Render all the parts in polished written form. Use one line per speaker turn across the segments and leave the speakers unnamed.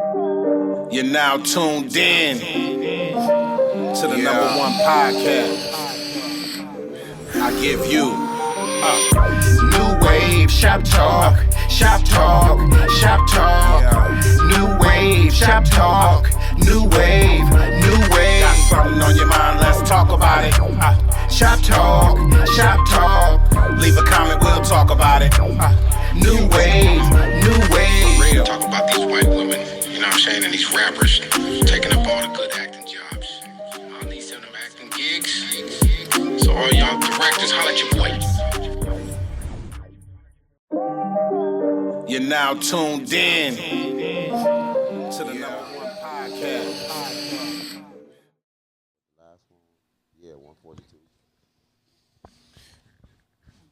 You're now tuned in to the number one podcast. I give you New Wave Shop Talk, Shop Talk, Shop Talk. New Wave Shop Talk, New Wave, New Wave. Got something on your mind? Let's talk about it. Shop Talk, Shop Talk. Leave a comment, we'll talk about it. New Wave, New Wave.
Talk about these white women, you know what I'm saying, and these rappers taking up all the good acting jobs. All these them acting gigs. So all y'all directors, holla at your boy.
You're now tuned in to the number one podcast.
Last one, yeah, 142.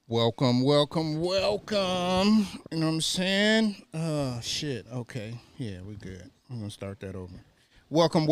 Welcome. You know what I'm saying? Shit. Okay. Yeah, we good. I'm going to start that over. Welcome,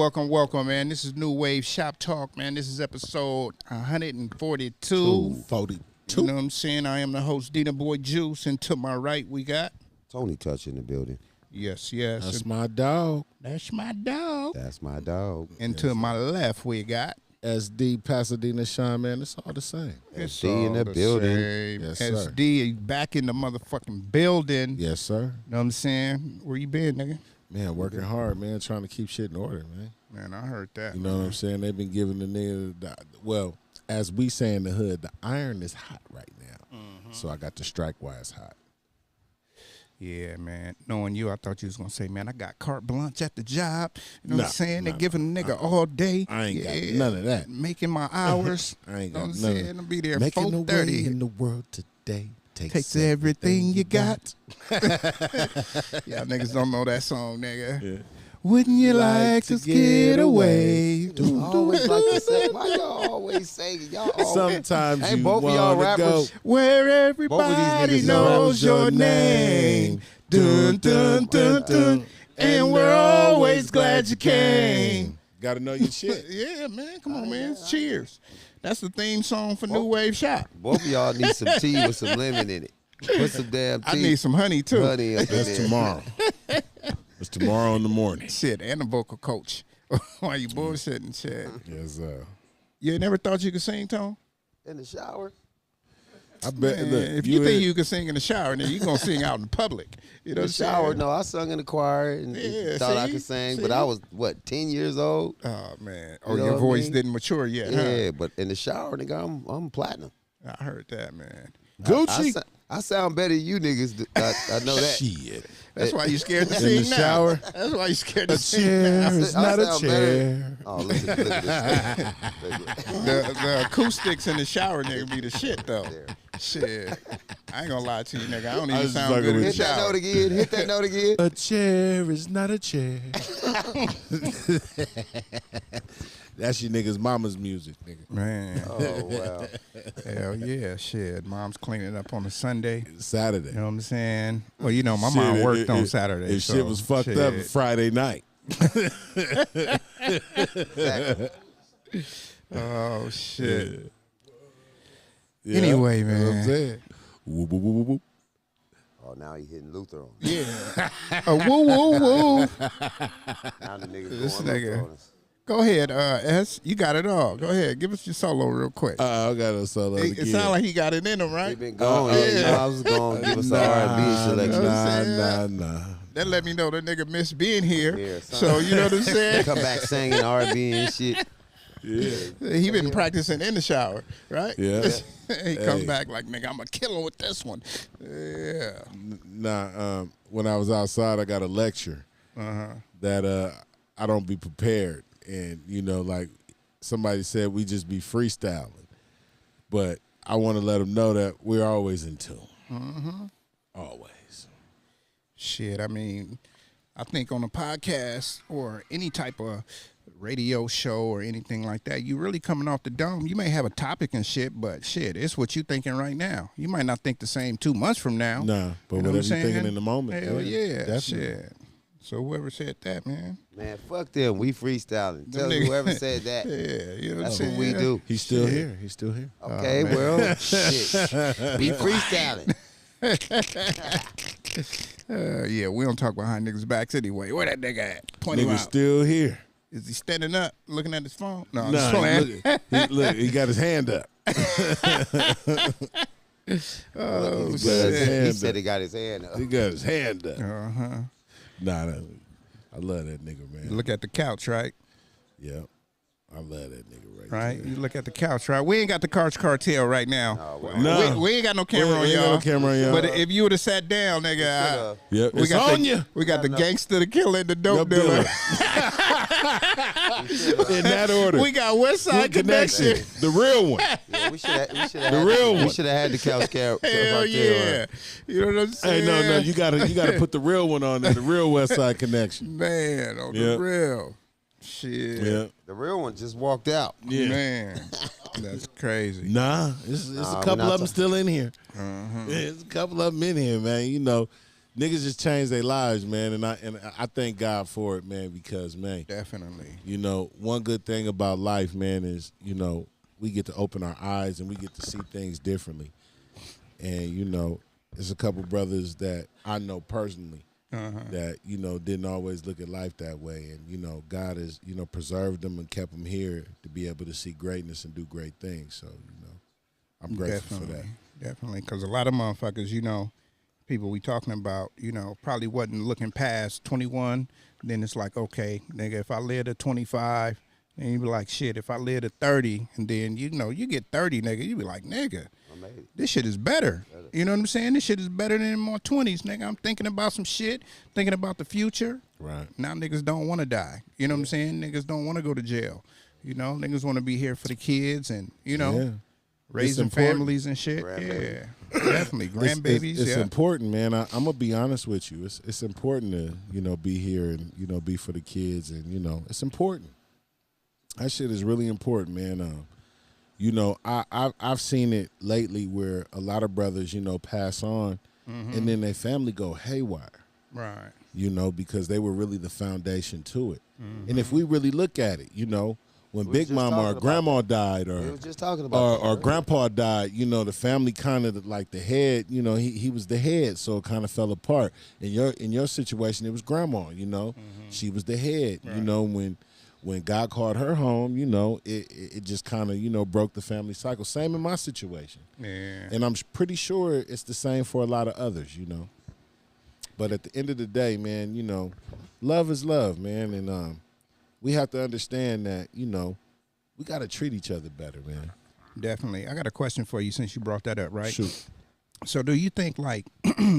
man. This is New Wave Shop Talk, man. This is episode 142.
42.
You know what I'm saying? I am the host, Dina Boy Juice, and to my right, we got...
Tony Touch in the building.
Yes.
That's my dog.
That's my dog.
That's my dog.
And to my left, we got...
SD Pasadena Sean, man. It's all the same.
It's
SD in
all
the building.
same.
Yes, sir.
SD back in the motherfucking building.
Yes, sir.
You know what I'm saying? Where you been, nigga?
Man, working hard, man, trying to keep shit in order, man.
Man, I heard that.
You know what I'm saying? They've been giving the nigga, well, as we say in the hood, the iron is hot right now.
Mm-hmm.
So I got the strike while it's hot.
Yeah, man. Knowing you, I thought you was going to say, man, I got carte blanche at the job. You know what I'm saying? They're giving a nigga all day.
I ain't got none of that.
Making my hours.
I ain't
know
got
what I'm
none of
saying? I'll be there
Making the way
4:30.
in the world today
Takes everything you got. Y'all niggas don't know that song, nigga.
Yeah.
Wouldn't you like to get away?
I always like to say, why y'all always say, y'all always,
Sometimes
hey,
you
both of y'all
wanna
rappers,
go.
Where
Both of
everybody
these niggas
knows your name. Dun, dun, dun, dun. And we're always glad you came.
Got to know your shit.
Yeah, man. Come on, man. Cheers. That's the theme song for New Wave Shop.
both of y'all need some tea with some lemon in it. Put some damn tea.
I need some honey, too.
honey up in
That's
there.
tomorrow. It's tomorrow in the morning.
Shit, and a vocal coach. Why you bullshitting, shit?
Yes, sir.
You never thought you could sing, Tone?
In the shower.
I bet.
Man,
Look,
if you think you can sing in the shower, then you gonna sing out in public. You know
In
what
the
I'm
shower,
saying?
no, I sung in the choir and
Yeah,
thought I
see?
could sing,
See?
but I was, 10 years old?
Oh, man.
You
Oh,
know
your
what I
voice
mean?
didn't mature yet,
Yeah, but in the shower, nigga, I'm platinum.
huh? I heard that, man.
Gucci.
I sound better than you niggas. I know that.
Shit.
That's why you scared to
In
sing
the
now.
shower?
That's why you scared to
A
sing
chair
now.
is
I
not a
sound better.
chair.
Oh, look at this.
The acoustics in the shower, nigga, be the shit, though. Shit. I ain't gonna lie to you, nigga. I don't
I
even
was
sound
fucking
good in the
with
Hit that
shower.
note again. Hit that note again.
A chair is not a chair. That's your nigga's mama's music, nigga.
Man,
Oh, wow.
hell yeah, shit. Mom's cleaning up on a Sunday.
Saturday.
You know what I'm saying? Well, you know, my
Shit,
mom worked on
if-
Saturday.
If
so,
shit was fucked up
shit.
Friday night.
Exactly.
Oh, shit.
Yeah,
Anyway,
that's what I'm
man.
saying. Whoop, whoop, whoop, whoop, whoop.
Oh, now he hitting Luther on.
Yeah. Woo, woo, woo.
Now the nigga
This
going
nigga.
Luther on us.
Go ahead, S. You got it all. Go ahead. Give us your solo real quick.
I got a solo
It
again.
sounds like he got it in him,
He
right?
been going.
yeah.
You know, I was going to give us an R&B selection.
Nah.
That let me know that nigga missed being here.
Yeah,
So, you know what I'm saying?
Come back singing R&B and shit.
Yeah.
He been practicing in the shower, right?
Yeah.
He come
Hey.
back like, nigga, I'm going to kill him with this one. Yeah.
Nah, when I was outside, I got a lecture that I don't be prepared. And, you know, like somebody said, we just be freestyling. But I want to let them know that we're always in tune. Always.
Shit, I mean, I think on a podcast or any type of radio show or anything like that, you really coming off the dome. You may have a topic and shit, but shit, it's what you thinking right now. You might not think the same 2 months from now.
Nah, but
You know what
whatever
I'm
you're
saying?
thinking in the moment.
Hell yeah,
definitely.
shit. So whoever said that, man.
Man, fuck them. We freestyling. Tell
niggas-
whoever said that.
Yeah, you know what I'm
That's
saying?
what we do.
He's still here. He's still here.
Okay, well, shit. We freestyling.
Yeah, we don't talk behind niggas' backs anyway. Where that nigga at? Point him
Nigga
out.
still here.
Is he standing up, looking at his phone? No, I'm
Nah,
just playing.
look, he got his hand up.
Oh,
He
shit.
said he got his hand up.
He got his hand up.
Uh-huh.
Nah, I love that nigga, man.
Look at the couch, right?
Yeah, I love that nigga
Right?
there.
You look at the couch, right? We ain't got the Couch Cartel right now.
No.
We ain't got no camera on
We ain't got
y'all.
no camera on y'all.
But if you would have sat down, nigga,
Yeah,
we
it's
got
on you.
We got the gangster, the killer, and the dope
Dope
dealer.
dealer. In that order.
We got West Side Connection.
The real one.
Yeah, we should have
The real one.
We should have had the couch cartel.
Hell yeah. You know what I'm saying?
Hey, no, you gotta put the real one on there, the real West Side Connection.
Man, on the real. Shit.
Yeah.
The real one just walked out.
Yeah.
Man, that's crazy.
Nah, it's a couple of them still in here. Yeah, it's a couple of them in here, man. You know, niggas just changed their lives, man, and I thank God for it, man, because, man,
Definitely.
you know, one good thing about life, man, is, you know, we get to open our eyes and we get to see things differently. And, you know, there's a couple brothers that I know personally that, you know, didn't always look at life that way. And, you know, God has, you know, preserved them and kept them here to be able to see greatness and do great things. So, you know, I'm grateful for that.
Definitely. Because a lot of motherfuckers, you know, people we talking about, you know, probably wasn't looking past 21. Then it's like, okay, nigga, if I live to 25, then you be like, shit, if I live to 30, and then, you know, you get 30, nigga, you be like, nigga, this shit is better. You know what I'm saying? This shit is better than in my 20s, nigga. I'm thinking about some shit, thinking about the future.
Right.
Now niggas don't want to die. You know what I'm saying? Niggas don't want to go to jail. You know, niggas want to be here for the kids and, you know, raising families and shit. Yeah, definitely. Grandbabies.
It's important, man. I'm going to be honest with you. It's important to, you know, be here and, you know, be for the kids. And, you know, it's important. That shit is really important, man. You know, I've seen it lately where a lot of brothers, you know, pass on and then their family go haywire.
Right.
You know, because they were really the foundation to it. And if we really look at it, you know, when Big Mama or Grandma died or Grandpa died, you know, the family kind of like the head, you know, he was the head, so it kind of fell apart. In your situation, it was Grandma, you know. She was the head, you know, when God called her home, you know, it just kind of, you know, broke the family cycle. Same in my situation.
Yeah.
And I'm pretty sure it's the same for a lot of others, you know. But at the end of the day, man, you know, love is love, man. And we have to understand that, you know, we got to treat each other better, man.
Definitely. I got a question for you since you brought that up, right?
Shoot.
So do you think, like,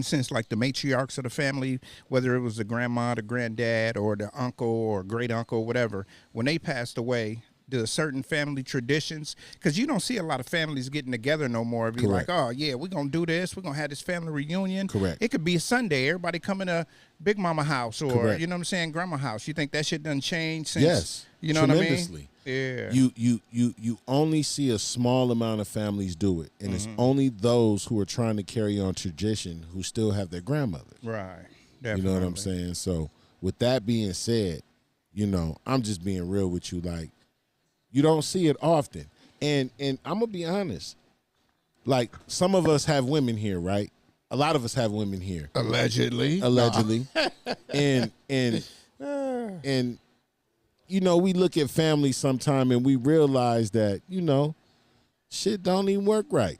since, like, the matriarchs of the family, whether it was the grandma, the granddad, or the uncle or great uncle, whatever, when they passed away, do certain family traditions, because you don't see a lot of families getting together no more, be
Correct.
like, oh, yeah, we're going to do this. We're going to have this family reunion.
Correct.
It could be a Sunday. Everybody come in a Big Mama house or,
Correct.
you know what I'm saying, Grandma house. You think that shit done changed since,
Yes.
you know what I mean?
Tremendously.
Yeah.
You only see a small amount of families do it, and it's only those who are trying to carry on tradition who still have their grandmothers.
Right. Definitely.
You know what I'm saying? So with that being said, you know, I'm just being real with you. Like, you don't see it often, and I'm gonna be honest. Like, some of us have women here, right? A lot of us have women here,
Allegedly.
and you know, we look at families sometime and we realize that, you know, shit don't even work right.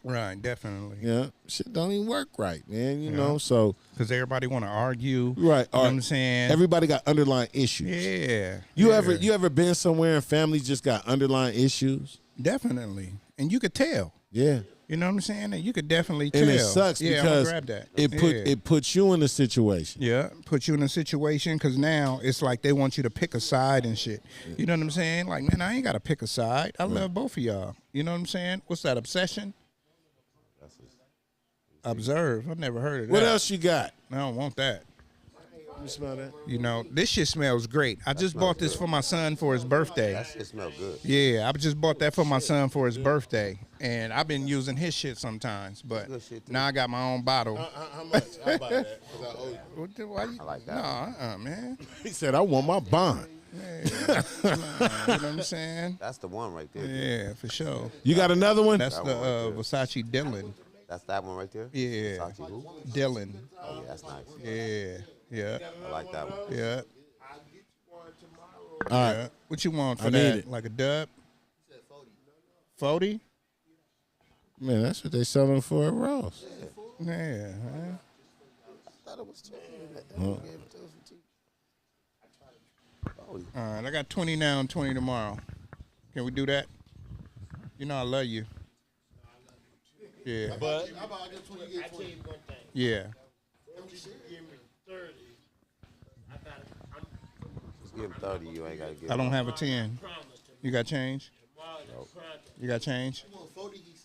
Right, definitely.
Yeah, shit don't even work right, man. You know, so
because everybody want to argue.
right,
You know what I'm saying?
everybody got underlying issues.
Yeah.
You ever been somewhere and families just got underlying issues?
Definitely. And you could tell.
Yeah.
You know what I'm saying? And you could definitely tell.
And it sucks
yeah, I'm gonna
because
grab that.
it puts you in a situation.
Yeah, put you in a situation because now it's like they want you to pick a side and shit. You know what I'm saying? Like, man, I ain't got to pick a side. I love both of y'all. You know what I'm saying? What's that, obsession? Observe. I've never heard of that.
What else you got?
I don't want that.
Let me smell that.
You know, this shit smells great. I just bought this for my son for his birthday.
That shit smell good.
Yeah, I just bought that for my son for his birthday, and I've been using his shit sometimes, but
Good shit, too.
now I got my own bottle.
How much? How about that? 'Cause I owe you.
Why you,
I like that.
Nah, man.
He said, I want my bond.
Yeah, nah, you know what I'm saying?
That's the one right there.
Yeah, for sure.
You got another one?
That's the Versace Dylan.
That's that one right there?
Yeah.
Versace who?
Dylan.
Oh, yeah, that's nice.
Yeah.
I like that one.
Yeah.
All right.
Yeah. What you want for
I need
that?
it.
Like a dub? 40?
Man, that's what they selling for at Ross.
Yeah. Man.
I thought it was cheap.
All right, I got 20 now and 20 tomorrow. Can we do that? You know I love you. Yeah.
But I tell you one thing.
Yeah.
Just give me 30.
Just give him 30. You ain't got to give
I
him.
don't have a 10. You got change? You got change?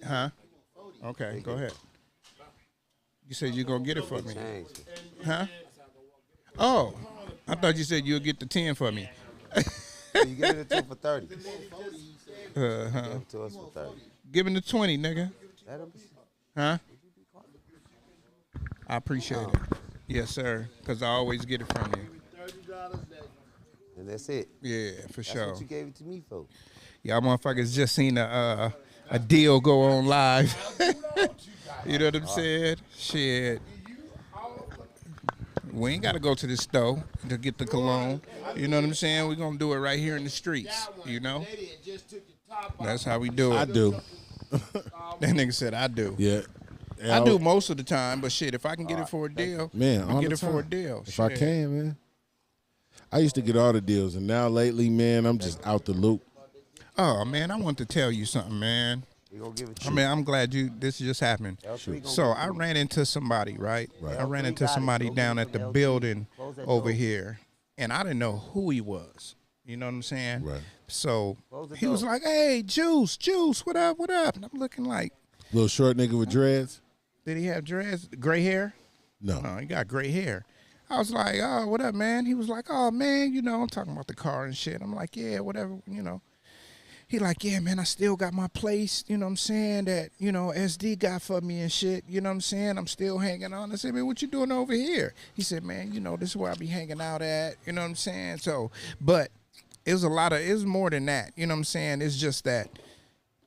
Huh? Okay, go ahead. You said you're going to get it for me.
Change.
Huh? Oh, I thought you said you'll get the 10 for me.
You give it to him for 30. Give
Uh-huh.
it to us for 30.
Give him the 20, nigga.
Let him.
Huh? I appreciate it. Yes, sir, because I always get it from you.
And that's it.
Yeah, for
That's
sure.
what you gave it to me for.
Y'all motherfuckers just seen a deal go on live. You know what I'm saying? Shit. We ain't got to go to the store to get the cologne. You know what I'm saying? We're going to do it right here in the streets, you know? That's how we do it.
I do.
That nigga said I do.
Yeah.
I do most of the time, but shit, if I can get it for a deal,
Man,
I
all
get
the
it for a
time.
deal.
If I
Shit.
can, man. I used to get all the deals, and now lately, man, I'm just out the loop.
Oh, man, I want to tell you something, man.
We gonna give it to
I
you.
mean, I'm glad this just happened. So I ran into somebody, right? I ran into somebody down at the building over here, and I didn't know who he was. You know what I'm saying?
Right.
So he was like, "Hey, Juice, what up, what up?" And I'm looking like,
Little short nigga with dreads?
did he have dreads, gray hair?
No.
No, he got gray hair. I was like, "Oh, what up, man?" He was like, "Oh, man, you know, I'm talking about the car and shit." I'm like, "Yeah, whatever, you know." He like, "Yeah, man, I still got my place, you know what I'm saying, that, you know, SD got for me and shit, you know what I'm saying? I'm still hanging on." I said, "Man, what you doing over here?" He said, "Man, you know, this is where I be hanging out at," you know what I'm saying? So, but it was more than that, you know what I'm saying? It's just that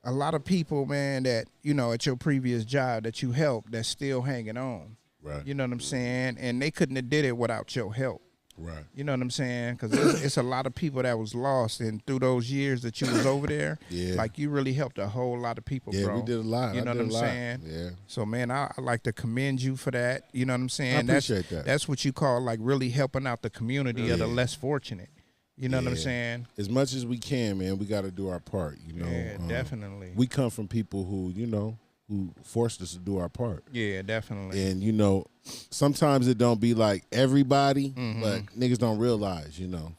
a lot of people, man, that, you know, at your previous job that you helped, that's still hanging on.
Right.
You know what I'm saying? And they couldn't have did it without your help.
Right.
You know what I'm saying? Because it's a lot of people that was lost, and through those years that you was over there,
Yeah.
like you really helped a whole lot of people,
Yeah,
bro.
we did a lot.
You
I
know
did
what I'm
a lot.
saying?
Yeah.
So, man, I like to commend you for that. You know what I'm saying?
I appreciate that.
That's what you call like really helping out the community of the less fortunate. You know what I'm
Yeah.
saying?
As much as we can, man, we got to do our part, you know.
Yeah, definitely.
We come from people who, you know, who forced us to do our part.
Yeah, definitely.
And, you know, sometimes it don't be like everybody,
Mm-hmm.
but niggas don't realize, you know.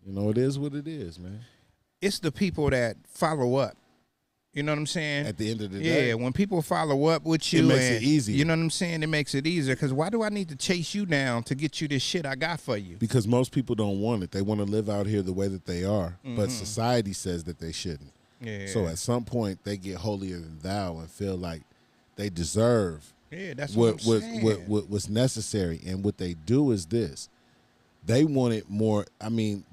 You know, it is what it is, man.
It's the people that follow up. You know what I'm saying?
At the end of the day.
Yeah, when people follow up with you,
makes
and,
it easier.
You know what I'm saying? It makes it easier, because why do I need to chase you down to get you this shit I got for you?
Because most people don't want it. They want to live out here the way that they are.
Mm-hmm.
But society says that they shouldn't.
Yeah.
So at some point, they get holier than thou and feel like they deserve
Yeah, that's what I'm saying.
what's necessary. And what they do is this. They want it more. I mean,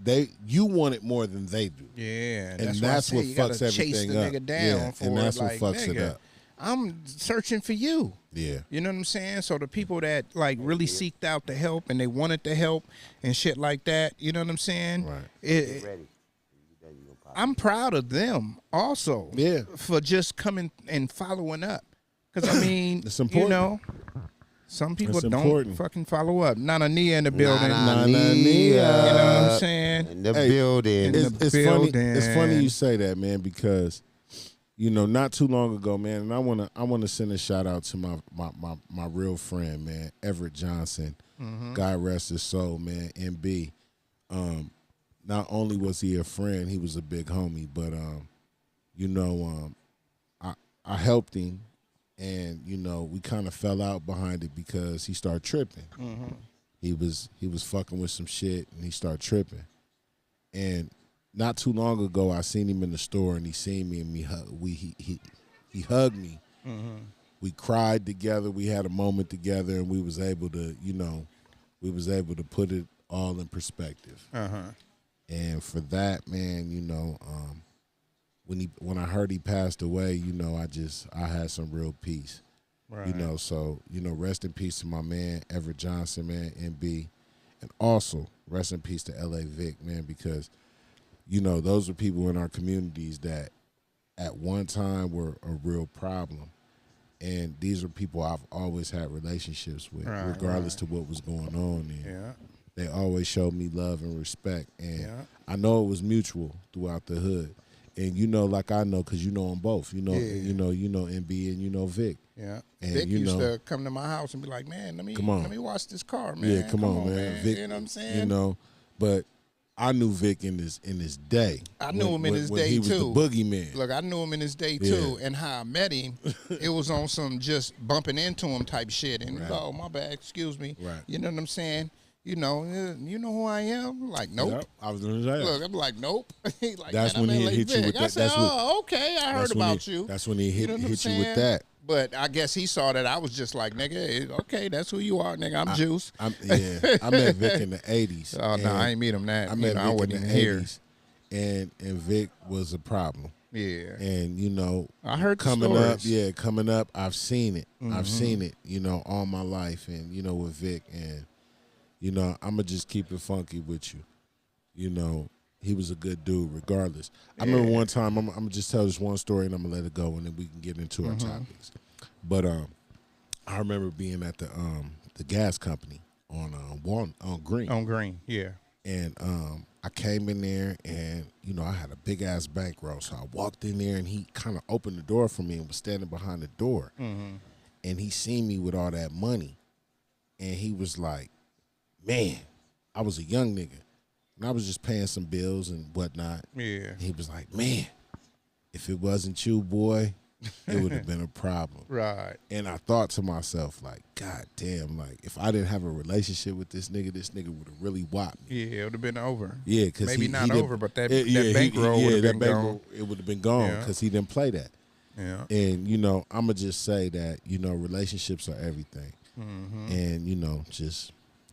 you want it more than they do.
Yeah,
And
why I
that's
say
what
you gotta
fucks
chase
everything
the
up.
nigga down
Yeah,
for
and that's
it,
what
like,
fucks it
nigga,
up.
I'm searching for you.
Yeah.
You know what I'm saying? So the people that like really seeked out the help and they wanted the help and shit like that, you know what I'm saying?
Right.
Ready.
I'm proud of them also.
Yeah.
For just coming and following up. Because, I mean,
It's
you
important.
know, some people
It's
don't
important.
fucking follow up. Nana Nia in the building.
Nana
You
Nia.
know what I'm saying?
In the
Hey,
building.
in
It's
the
funny.
building.
It's funny you say that, man, because you know, not too long ago, man, and I wanna send a shout out to my real friend, man, Everett Johnson. God rest his soul, man. MB. Not only was he a friend, he was a big homie, but you know, I helped him, and you know, we kind of fell out behind it because he started tripping. He was fucking with some shit, and he started tripping. And not too long ago, I seen him in the store, and he seen me, and he hugged me. We cried together. We had a moment together, and we was able to, you know, put it all in perspective. And for that, man, you know, when I heard he passed away, you know, I had some real peace.
Right.
You know, so, you know, rest in peace to my man, Everett Johnson, man, MB. And also, rest in peace to L.A. Vic, man, because, you know, those are people in our communities that at one time were a real problem. And these are people I've always had relationships with, regardless to what was going on. And they always showed me love and respect. And I know it was mutual throughout the hood. And you know, like I know, because you know them both. You know, you know MB and you know Vic.
Yeah.
And
Vic
you
used
know,
to come to my house and be like, "Man, let me watch this car, man.
Yeah, come on, man. Vic,
you know what I'm saying?
You know, but I knew Vic in his day.
I knew him in his day
he
too.
was the boogeyman.
Look, I knew him in his day too, and how I met him, it was on some just bumping into him type shit. And oh, my bad, excuse me.
Right.
You know what I'm saying? You know who I am? Like, nope.
Yep, I was doing that.
Look, I'm like, nope. He like,
That's
man,
when he hit you with that.
I said, okay, I heard about you.
That's when he hit you with
saying?
that.
But I guess he saw that I was just like, nigga, okay, that's who you are, nigga. I'm Juice.
I met Vic in the 80s.
Oh, no, I ain't meet him that.
I met Vic
I wasn't
in the
even here.
80s, and Vic was a problem.
Yeah.
And, you know,
I heard
coming
stories.
up, I've seen it. I've seen it, you know, all my life. And, you know, with Vic, and, you know, I'm going to just keep it funky with you. You know, he was a good dude regardless. I remember one time, I'm going to just tell this one story and I'm going to let it go and then we can get into our topics. But I remember being at the gas company on Green.
On Green, yeah.
And I came in there and, you know, I had a big-ass bankroll. So I walked in there and he kind of opened the door for me and was standing behind the door. And he seen me with all that money. And he was like, man, I was a young nigga. And I was just paying some bills and whatnot.
Yeah.
And he was like, man, if it wasn't you, boy, it would have been a problem.
Right.
And I thought to myself, like, God damn, like, if I didn't have a relationship with this nigga would have really whopped me.
Yeah, it would have been over.
Yeah, because
maybe not over, but that bankroll would have been gone.
It would have been gone because he didn't play that.
Yeah.
And, you know, I'm going to just say that, you know, relationships are everything. And, you know, just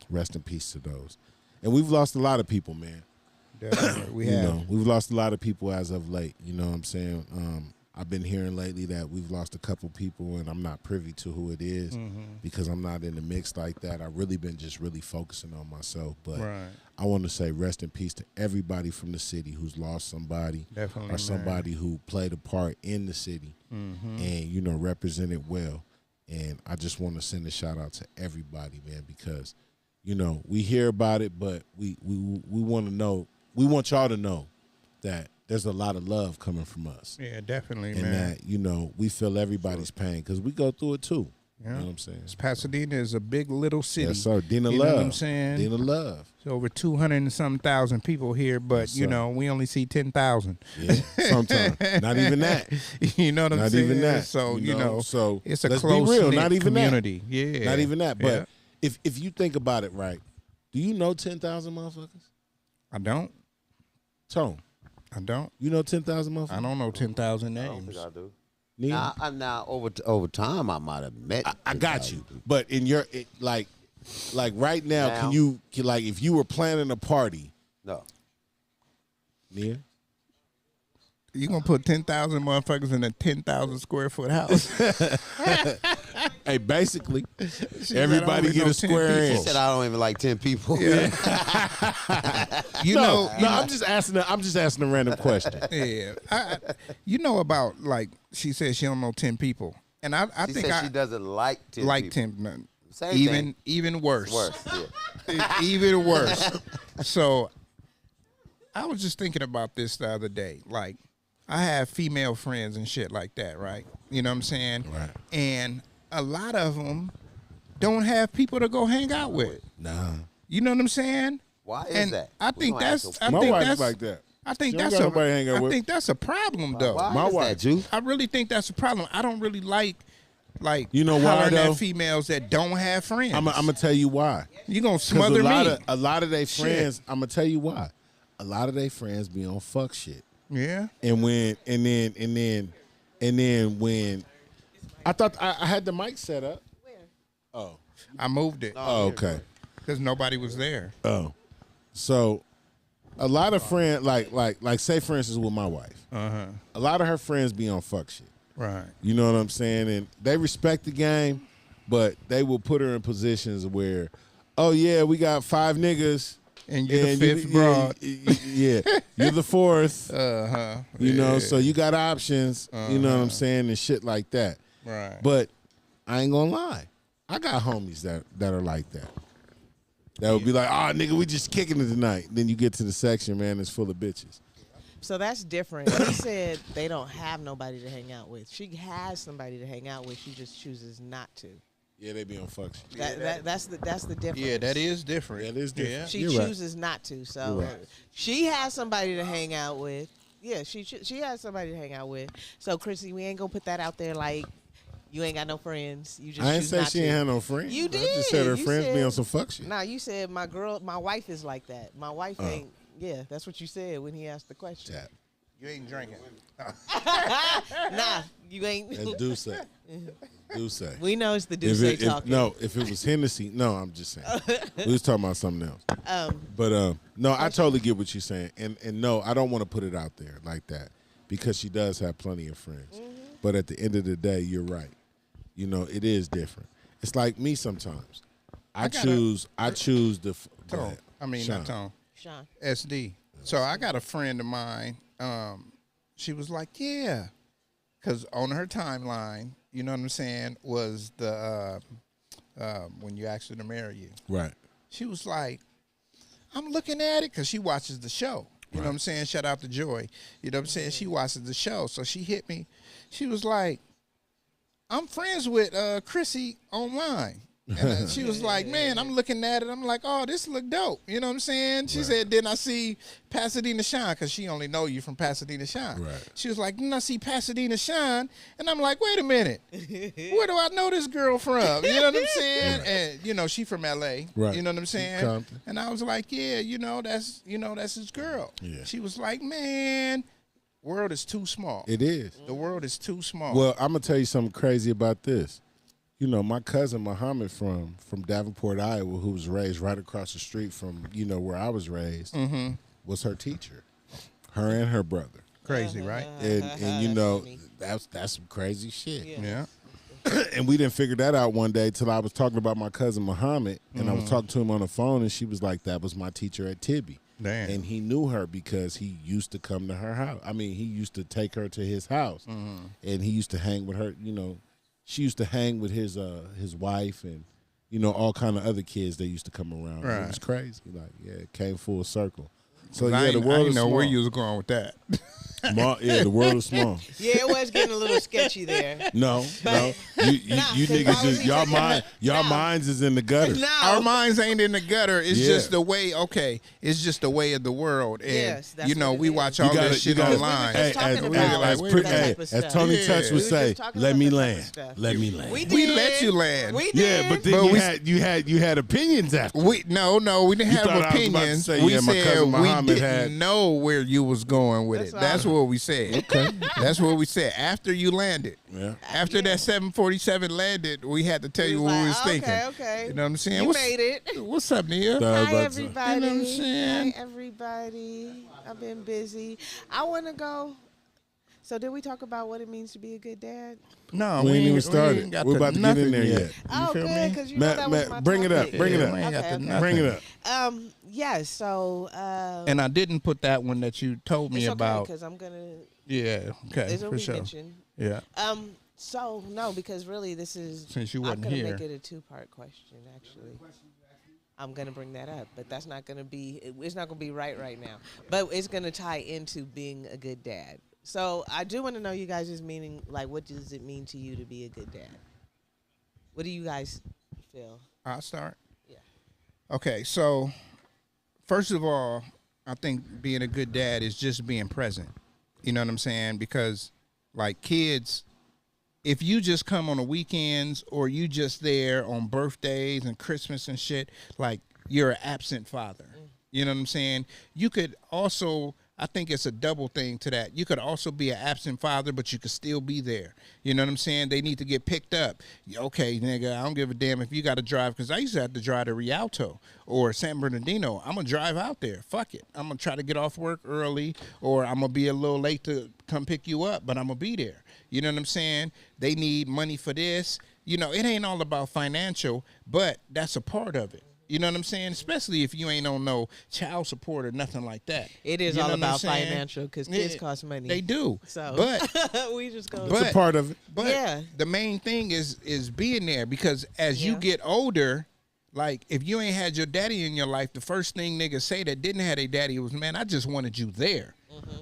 rest in peace to those. And we've lost a lot of people, man.
Definitely. We
you
have.
know, we've lost a lot of people as of late. You know what I'm saying? I've been hearing lately that we've lost a couple people, and I'm not privy to who it is because I'm not in the mix like that. I've really been just really focusing on myself. But I want to say rest in peace to everybody from the city who's lost somebody
Definitely,
or somebody who played a part in the city and, you know, represented well. And I just want to send a shout out to everybody, man, because, you know, we hear about it, but we want to know, we want y'all to know that there's a lot of love coming from us.
Yeah, definitely,
and
man.
And that, you know, we feel everybody's pain because we go through it too.
Yeah.
You know what I'm saying?
Pasadena is a big little city.
Yes, sir. Dina
you
Love.
know what I'm saying?
Dina Love.
It's over 200 and some thousand people here, but,
Yes,
you know, we only see 10,000.
Yeah, sometimes. Not even that.
You know what I'm
not
saying?
Even that.
So, you know,
so
it's a
let's
close
be real. Not even
community.
That.
Yeah.
Not even that. But if you think about it right, do you know 10,000 motherfuckers?
I don't.
Tone.
I don't.
You know 10,000 motherfuckers?
I don't know 10,000 names.
I don't think I do.
Neil?
Now over time, I might have met.
I got you. But in your like right now, can you like if you were planning a party?
No.
Nia?
You gonna put 10,000 motherfuckers in a 10,000 square foot house?
Hey, basically, everybody get a square
He
inch.
said I don't even like 10 people.
Yeah.
I'm just asking. I'm just asking a random question.
Yeah, you know about like she said she don't know 10 people, and I
She
think
said she doesn't like 10
like
people.
10.
Same
Even worse.
Worse, yeah.
Even worse. So I was just thinking about this the other day. Like I have female friends and shit like that, right? You know what I'm saying?
Right.
And a lot of them don't have people to go hang out with.
Nah.
You know what I'm saying?
Why is
And
that?
I
We
think
gonna ask
that's.
them.
I
My
think
wife's
that's
like that.
I think
She don't
that's
got nobody to hang out
I
with.
think that's a problem though.
Why
My
is
wife.
that, Juice?
I really think that's a problem. I don't really like
You know why,
hollering
though?
at females that don't have friends.
I'm gonna tell you why.
You gonna
'Cause
smother me?
a lot of their friends. I'm gonna tell you why. A lot of their friends be on fuck shit.
Yeah.
And then when I thought I had the mic set up. Oh.
I moved it
Oh, okay.
because nobody was there.
Oh. So a lot of friends, like say for instance with my wife, a lot of her friends be on fuck shit.
Right.
You know what I'm saying? And they respect the game, but they will put her in positions where, oh yeah, we got 5 niggas.
And you're the fifth broad.
Yeah, you're the fourth. You know, so you got options. You know what I'm saying, and shit like that.
Right.
But I ain't gonna lie, I got homies that are like that. That would be like, oh nigga, we just kicking it tonight. Then you get to the section, man, it's full of bitches.
So that's different. He said they don't have nobody to hang out with. She has somebody to hang out with. She just chooses not to.
Yeah, they be on fuck shit.
That's the difference.
Yeah, that is different.
That is different.
She
You're
chooses not to. So
Right.
she has somebody to hang out with. Yeah, she has somebody to hang out with. So Chrissy, we ain't gonna put that out there like you ain't got no friends. You just
I ain't
choose
say
not
she
to.
ain't had no friends.
You
I just said her
You
friends be
said-
on some fuck shit.
Nah, you said my wife is like that. My wife ain't. Yeah, that's what you said when he asked the question.
Tap.
You ain't drinking.
Nah, you ain't.
That's do say. Do say.
We know it's the Duce talking.
If it was Hennessy, no, I'm just saying. We was talking about something else.
Um,
But no, I totally get what you're saying, and no, I don't want to put it out there like that because she does have plenty of friends.
Mm-hmm.
But at the end of the day, you're right. You know, it is different. It's like me sometimes. I choose the. Go
Tone.
ahead.
I mean,
Sean.
not Tone.
Sean.
SD. So I got a friend of mine. She was like, yeah. Because on her timeline, you know what I'm saying, was the when you asked her to marry you.
Right.
She was like, I'm looking at it because she watches the show. You know what I'm saying? Shout out to Joy. You know what I'm saying? She watches the show. So she hit me. She was like, I'm friends with Chrissy online. And then she was like, man, I'm looking at it. I'm like, oh, this look dope. You know what I'm saying? She said, then I see Pasadena Shine, because she only know you from Pasadena Shine.
Right.
She was like, then I see Pasadena Shine. And I'm like, wait a minute. Where do I know this girl from? You know what I'm saying? And, you know, she from L.A.
Right.
You know what I'm saying?
Compton.
And I was like, yeah, that's his girl.
Yeah.
She was like, man, world is too small.
It is.
The world is too small.
Well, I'm gonna tell you something crazy about this. You know, my cousin Muhammad from Davenport, Iowa, who was raised right across the street from where I was raised, was her teacher. Her and her brother.
Crazy, right?
And you know, that's some crazy shit.
Yeah.
And we didn't figure that out one day till I was talking about my cousin Muhammad, and I was talking to him on the phone, and she was like, "That was my teacher at Tibby."
Damn.
And he knew her because he used to come to her house. I mean, he used to take her to his house, and he used to hang with her. You know, she used to hang with his wife and all kind of other kids that used to come around.
Right.
It was crazy. Like, yeah, it came full circle. So
I
yeah, the
ain't- I
world
ain't
is
know
small.
where you was going with that.
Yeah, the world is small.
Yeah, it was getting a little sketchy there.
No, you
Nah, 'cause
niggas
why was
just
he
y'all
taking
mind
her-
y'all
No.
minds is in the gutter.
No.
Our minds ain't in the gutter. It's
Yeah.
just the way. Okay, it's just the way of the world. And
Yes, that's what it
we
is.
watch
You
all
gotta-
this
you
shit
gotta-
online.
Hey, talking
as,
about
as,
that
pre-
type
hey,
of
as
stuff.
Tony
Yeah.
Touch
We
would
was
say,
just talking
"Let
about
me
that type of
land,
stuff.
let me land."
We
We
did.
let you land.
We did.
Yeah, but then
But
you had opinions after.
We didn't
You
have
thought I was about to
opinions.
say,
we
yeah, my
said
cousin
we
Muhammad
didn't
had-
know where you was going with
That's
it.
all.
That's what we said. Okay, that's what we said. After you landed,
Yeah.
after that 747 landed, we had to tell
We
you
was
what we
like,
was thinking.
okay.
You know what I'm saying?
You made it.
What's up, Nia?
I was
Hi,
about to say.
everybody.
You know what I'm saying?
Hi, everybody. I've been busy. I want to go. So did we talk about what it means to be a good dad?
No,
We ain't even
ain't
started.
got
We're
to
about to get in
nothing
there yet.
Oh,
feel
good,
me?
because you know that was my
Bring it up.
topic.
Bring it up.
We ain't got to
Okay,
nothing.
Bring it up.
Yes, so
And I didn't put that one that you told me
it's okay
about.
because I'm gonna.
Yeah, okay,
It'll
for
be
sure.
mentioned.
Yeah.
So no, because really this is.
Since you
I'm
wasn't
gonna
here.
make it a 2-part question. Actually, I'm gonna bring that up, but that's not gonna be. It's not gonna be right now. But it's gonna tie into being a good dad. So I do want to know you guys' meaning. Like, what does it mean to you to be a good dad? What do you guys feel?
I'll start.
Yeah.
Okay, so first of all, I think being a good dad is just being present. You know what I'm saying? Because like kids, if you just come on the weekends or you just there on birthdays and Christmas and shit, like you're an absent father. You know what I'm saying? You could also I think it's a double thing to that. You could also be an absent father, but you could still be there. You know what I'm saying? They need to get picked up. Okay, nigga, I don't give a damn if you got to drive, because I used to have to drive to Rialto or San Bernardino. I'm going to drive out there. Fuck it. I'm going to try to get off work early, or I'm going to be a little late to come pick you up, but I'm going to be there. You know what I'm saying? They need money for this. You know, it ain't all about financial, but that's a part of it. You know what I'm saying? Especially if you ain't on no child support or nothing like that.
It is
You know
all
what I'm
about
saying?
financial, because kids cost money.
They do.
So
But
we just go.
It's a part of it.
But
Yeah.
the main thing is being there, because as you get older, like if you ain't had your daddy in your life, the first thing niggas say that didn't have a daddy was, man, I just wanted you there.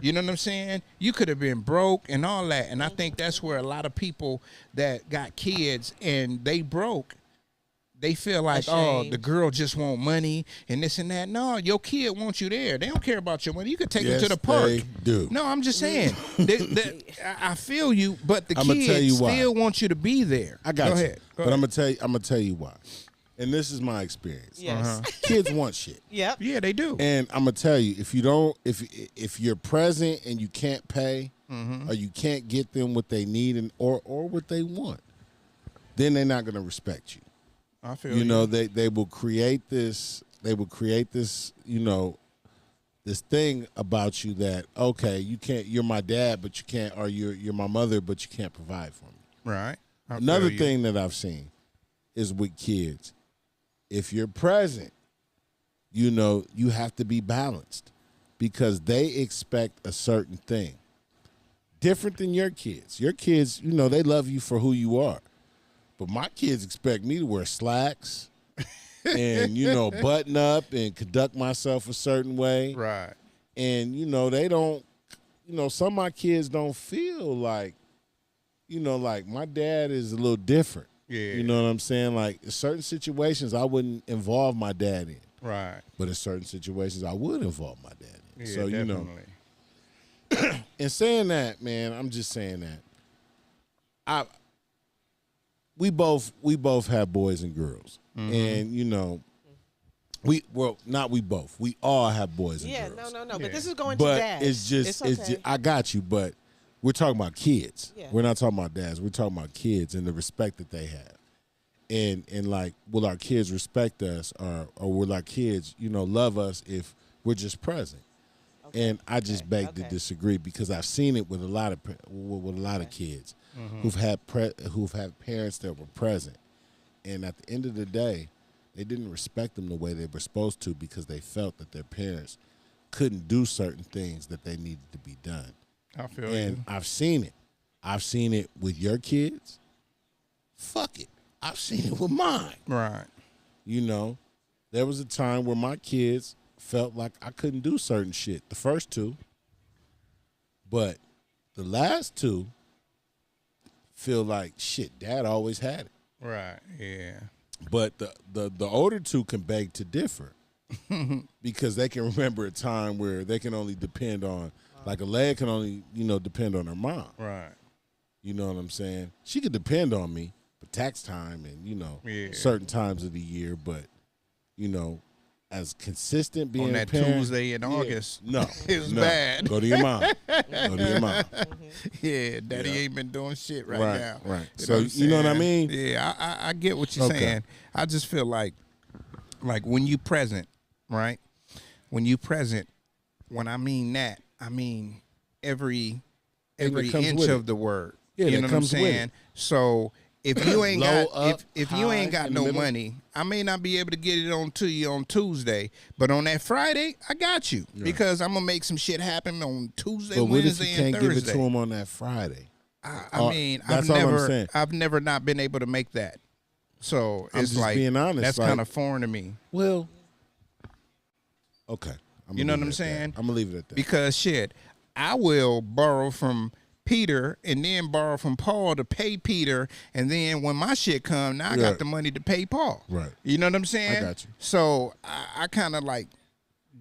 You know what I'm saying? You could have been broke and all that. And I think that's where a lot of people that got kids and they broke, they feel like, oh, the girl just want money and this and that. No, your kid wants you there. They don't care about your money. You could take them to the park.
They do.
No, I'm just saying. I feel you, but the
I'ma tell
kids
you why.
still want you to be there.
I got
Go
you.
ahead.
But I'm gonna tell you why. And this is my experience.
Yes.
Kids want shit.
Yep.
Yeah, they do.
And I'm gonna tell you, if you're present and you can't pay, or you can't get them what they need and or what they want, then they're not gonna respect you.
I feel
You know, they will create this. They will create this. You know, this thing about you that, okay, you can't. You're my dad, but you can't. Or you're my mother, but you can't provide for me.
Right. I
Another
feel you.
thing that I've seen is with kids. If you're present, you know, you have to be balanced, because they expect a certain thing. Different than your kids. Your kids, you know, they love you for who you are. But my kids expect me to wear slacks and, you know, button up and conduct myself a certain way.
Right.
And, you know, they don't, you know, some of my kids don't feel like, you know, like my dad is a little different.
Yeah.
You know what I'm saying? Like, in certain situations, I wouldn't involve my dad in.
Right.
But in certain situations, I would involve my dad in.
Yeah,
So,
definitely.
you know. In saying that, man, I'm just saying that. We both have boys and girls. And, you know, we all have boys and
Yeah.
girls.
No. But this is going to
But
dads.
it's just,
okay.
I got you, but we're talking about kids.
Yeah.
We're not talking about dads. We're talking about kids and the respect that they have. And like, will our kids respect us, or will our kids, you know, love us if we're just present?
Okay.
And I just beg to
Okay.
disagree, because I've seen it with a lot of of kids who've had parents that were present, and at the end of the day, they didn't respect them the way they were supposed to, because they felt that their parents couldn't do certain things that they needed to be done.
I feel
And
you.
I've seen it. I've seen it with your kids. Fuck it. I've seen it with mine.
Right.
You know, there was a time where my kids felt like I couldn't do certain shit. The first two. But the last two feel like, shit, dad always had it.
Right. Yeah.
But the older two can beg to differ. Because they can remember a time where they can only depend on, like a leg can only, you know, depend on her mom.
Right.
You know what I'm saying? She could depend on me for tax time and, you know,
Yeah.
certain times of the year, but, you know, as consistent being
On
a
that
parent,
Tuesday in
yeah,
August.
No.
It was
no.
bad.
Go to your mom. Go to your mom.
Yeah, daddy
Yeah.
ain't been doing shit right,
Right,
now.
right.
You
So,
know what I'm
you know what I
saying?
mean?
Yeah, I get what you're
Okay.
saying. I just feel like when you present, right? When you present, when I mean that, I mean every
And that comes
inch
with
of
it.
the word.
Yeah,
you
that
know
comes
what I'm
with
saying?
it.
So if you ain't
Low,
got
up,
if you ain't
high,
got
in the
no
middle.
money, I may not be able to get it on to you on Tuesday, but on that Friday, I got you because I'm gonna make some shit happen on Tuesday,
But what if
Wednesday,
you can't
and
give
Thursday.
it to him on that Friday?
I mean,
that's all I'm saying.
I've never not been able to make that. So
I'm
it's
just
like
being honest,
that's
like-
kind of foreign to me
Well, okay.
You know what I'm saying?
I'm going to leave it at that.
because shit, I will borrow from Peter and then borrow from Paul to pay Peter, and then when my shit come, now I
Yeah.
got the money to pay Paul.
Right.
You know what I'm saying?
I got you.
So I kind of like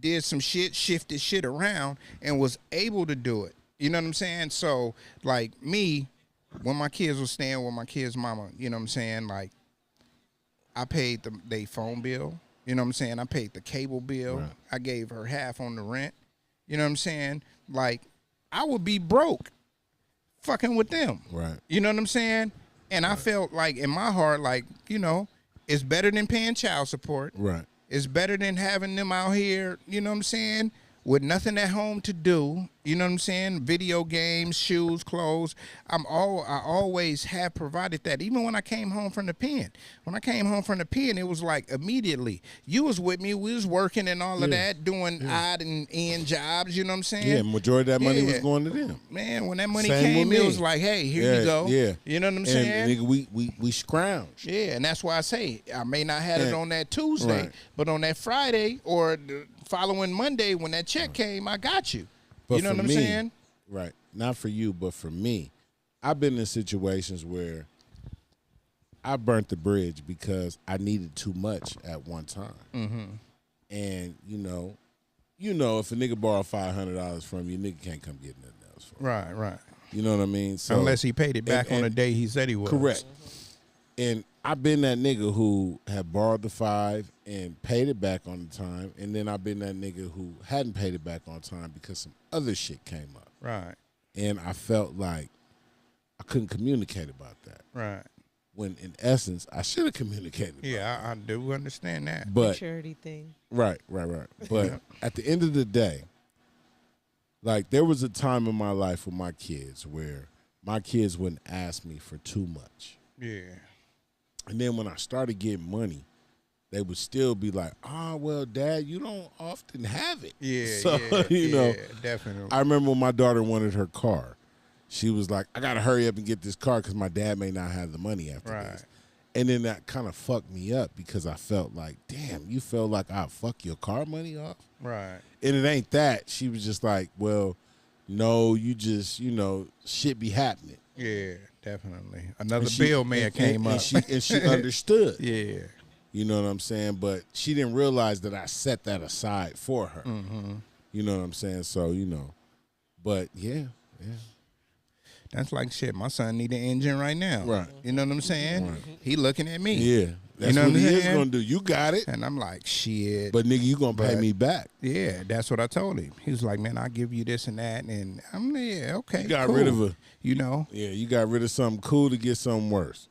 did some shit, shifted shit around, and was able to do it. You know what I'm saying? So like me, when my kids was staying with my kids' mama, you know what I'm saying? Like I paid they phone bill. You know what I'm saying? I paid the cable bill.
Right.
I gave her half on the rent. You know what I'm saying? Like, I would be broke fucking with them.
Right.
You know what I'm saying? And I felt like in my heart, like, you know, it's better than paying child support.
Right.
It's better than having them out here, you know what I'm saying, with nothing at home to do. You know what I'm saying? Video games, shoes, clothes. I always have provided that. Even when I came home from the pen. When I came home from the pen, it was like immediately. You was with me. We was working and all of that, doing odd and end jobs. You know what I'm saying?
Yeah, majority of that money was
Yeah.
going to them.
Man, when that money
Same
came,
with
it
me.
was like, hey, here you go.
Yeah.
You know what I'm
And
saying?
nigga, we scrounged.
Yeah, and that's why I say I may not have it
And-
on that Tuesday,
right.
but on that Friday or the following Monday when that check came, I got you.
But
You know
for
what I'm
me,
saying?
Right. Not for you, but for me. I've been in situations where I burnt the bridge because I needed too much at one time. Mm-hmm. And, you know, if a nigga borrow $500 from you, nigga can't come get nothing else from you.
Right, right.
You know what I mean? So
Unless he paid it back
and-
on the day he said he was.
correct. And I've been that nigga who had borrowed the $5 and paid it back on the time, and then I've been that nigga who hadn't paid it back on time because some other shit came up.
Right,
And I felt like I couldn't communicate about that.
right.
When in essence, I should have communicated. About
Yeah, I do understand that.
it. But
Maturity thing.
right. But at the end of the day, like there was a time in my life with my kids where my kids wouldn't ask me for too much.
Yeah.
And then when I started getting money, they would still be like, well, Dad, you don't often have it.
Yeah,
So,
yeah,
you know,
definitely.
I remember when my daughter wanted her car. She was like, I got to hurry up and get this car because my dad may not have the money after
Right.
this. And then that kind of fucked me up because I felt like, damn, you feel like I'll fuck your car money off?
Right.
And it ain't that. She was just like, well, no, you just, shit be happening.
Yeah, definitely. Another
And she-
bill man
and-
came
and
up.
she understood.
Yeah.
You know what I'm saying? But she didn't realize that I set that aside for her.
Mm-hmm.
You know what I'm saying? So, but yeah.
That's like shit. My son need an engine right now.
Right.
You know what I'm saying?
Right.
He looking at me.
Yeah. That's
know
what
what
he
I'm
is
saying?
going to do. You got it.
And I'm like, shit.
But nigga, you going to pay
But-
me back.
Yeah, that's what I told him. He was like, man, I'll give you this and that. And I'm like, yeah, okay.
You got
cool.
rid of a,
You know,
yeah, you got rid of something cool to get something worse.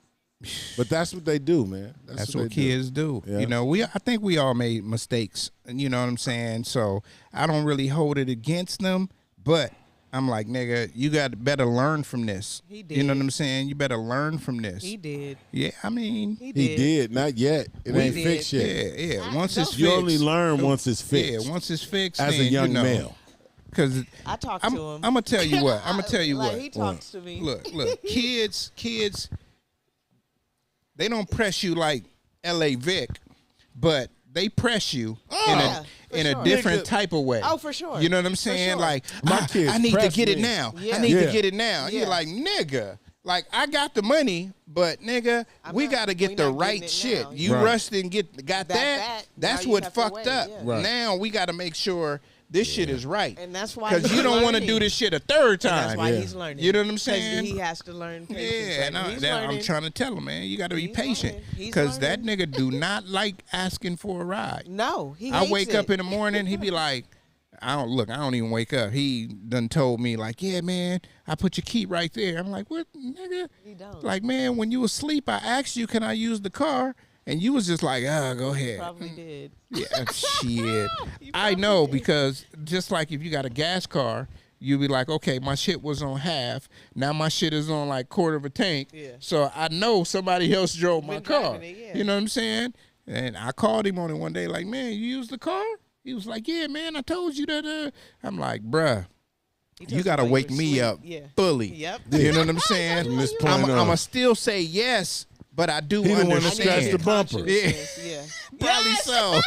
But that's what they do, man.
that's
they
what kids do.
Yeah.
You know, I think we all made mistakes. You know what I'm saying? So I don't really hold it against them, but I'm like, nigga, you got better learn from this.
He
You know
did.
what I'm saying? You better learn from this.
He did.
Yeah, I mean,
He
He
did.
did. Not yet. It
We
ain't
did.
fixed yet.
yeah. Once it's
You
fixed,
only learn once it's fixed.
Yeah, once it's fixed,
as a
then,
young
you know,
male.
Because
I talked
I'm
to him.
gonna tell you what. I'm gonna tell you
Like,
what.
He talks to me.
Look, kids, they don't press you like L.A. Vic, but they press you
Yeah, for
in a
sure.
different
Nigga.
type of way.
Oh, for sure.
You know what I'm
For
saying?
sure.
Like,
My kids
I need to
press
get it
me.
now.
Yeah.
I need
Yeah.
to get it now.
Yeah.
You're like, nigga. Like, I got the money, but nigga,
I'm
we
not-
got to
we
get the
not
right
getting it
shit.
now.
You
Right.
rushed and got that.
Now
That's
you
what
have to
fucked
wait,
up.
yeah.
Right.
Now we got to make sure this shit is right.
And that's why
Because
he's
you don't want to
learning.
do this shit a third time.
And that's why
Yeah.
he's learning.
You know what I'm
'Cause
saying?
He has to learn patience.
Yeah, and
He's
I'm
learning.
trying to tell him, man, you got to be
He's
patient.
learning. He's
Because that
learning.
nigga do not like asking for a ride.
No, he
I
hates
wake up
it.
in the morning, he be like, I don't even wake up. He done told me, like, yeah, man, I put your key right there. I'm like, what, nigga?
He don't.
Like, man, when you was asleep, I asked you, can I use the car? And you was just like, go ahead.
Probably did.
Yeah, shit.
You
I
probably
know
did.
because just like if you got a gas car, you be like, okay, my shit was on half. Now my shit is on like quarter of a tank.
Yeah.
So I know somebody else drove my
Been
car.
driving it, yeah.
You know what I'm saying? And I called him on it one day, like, man, you used the car? He was like, yeah, man, I told you that. I'm like, bruh,
He
you
told
got to
while
wake
were
me
asleep.
up
Yeah.
fully.
Yep.
You know what I'm saying?
From this
I'm
point on.
going to still say yes, but I do
He the one that
understand.
scratched the bumper.
Consciousness, yeah.
Probably so.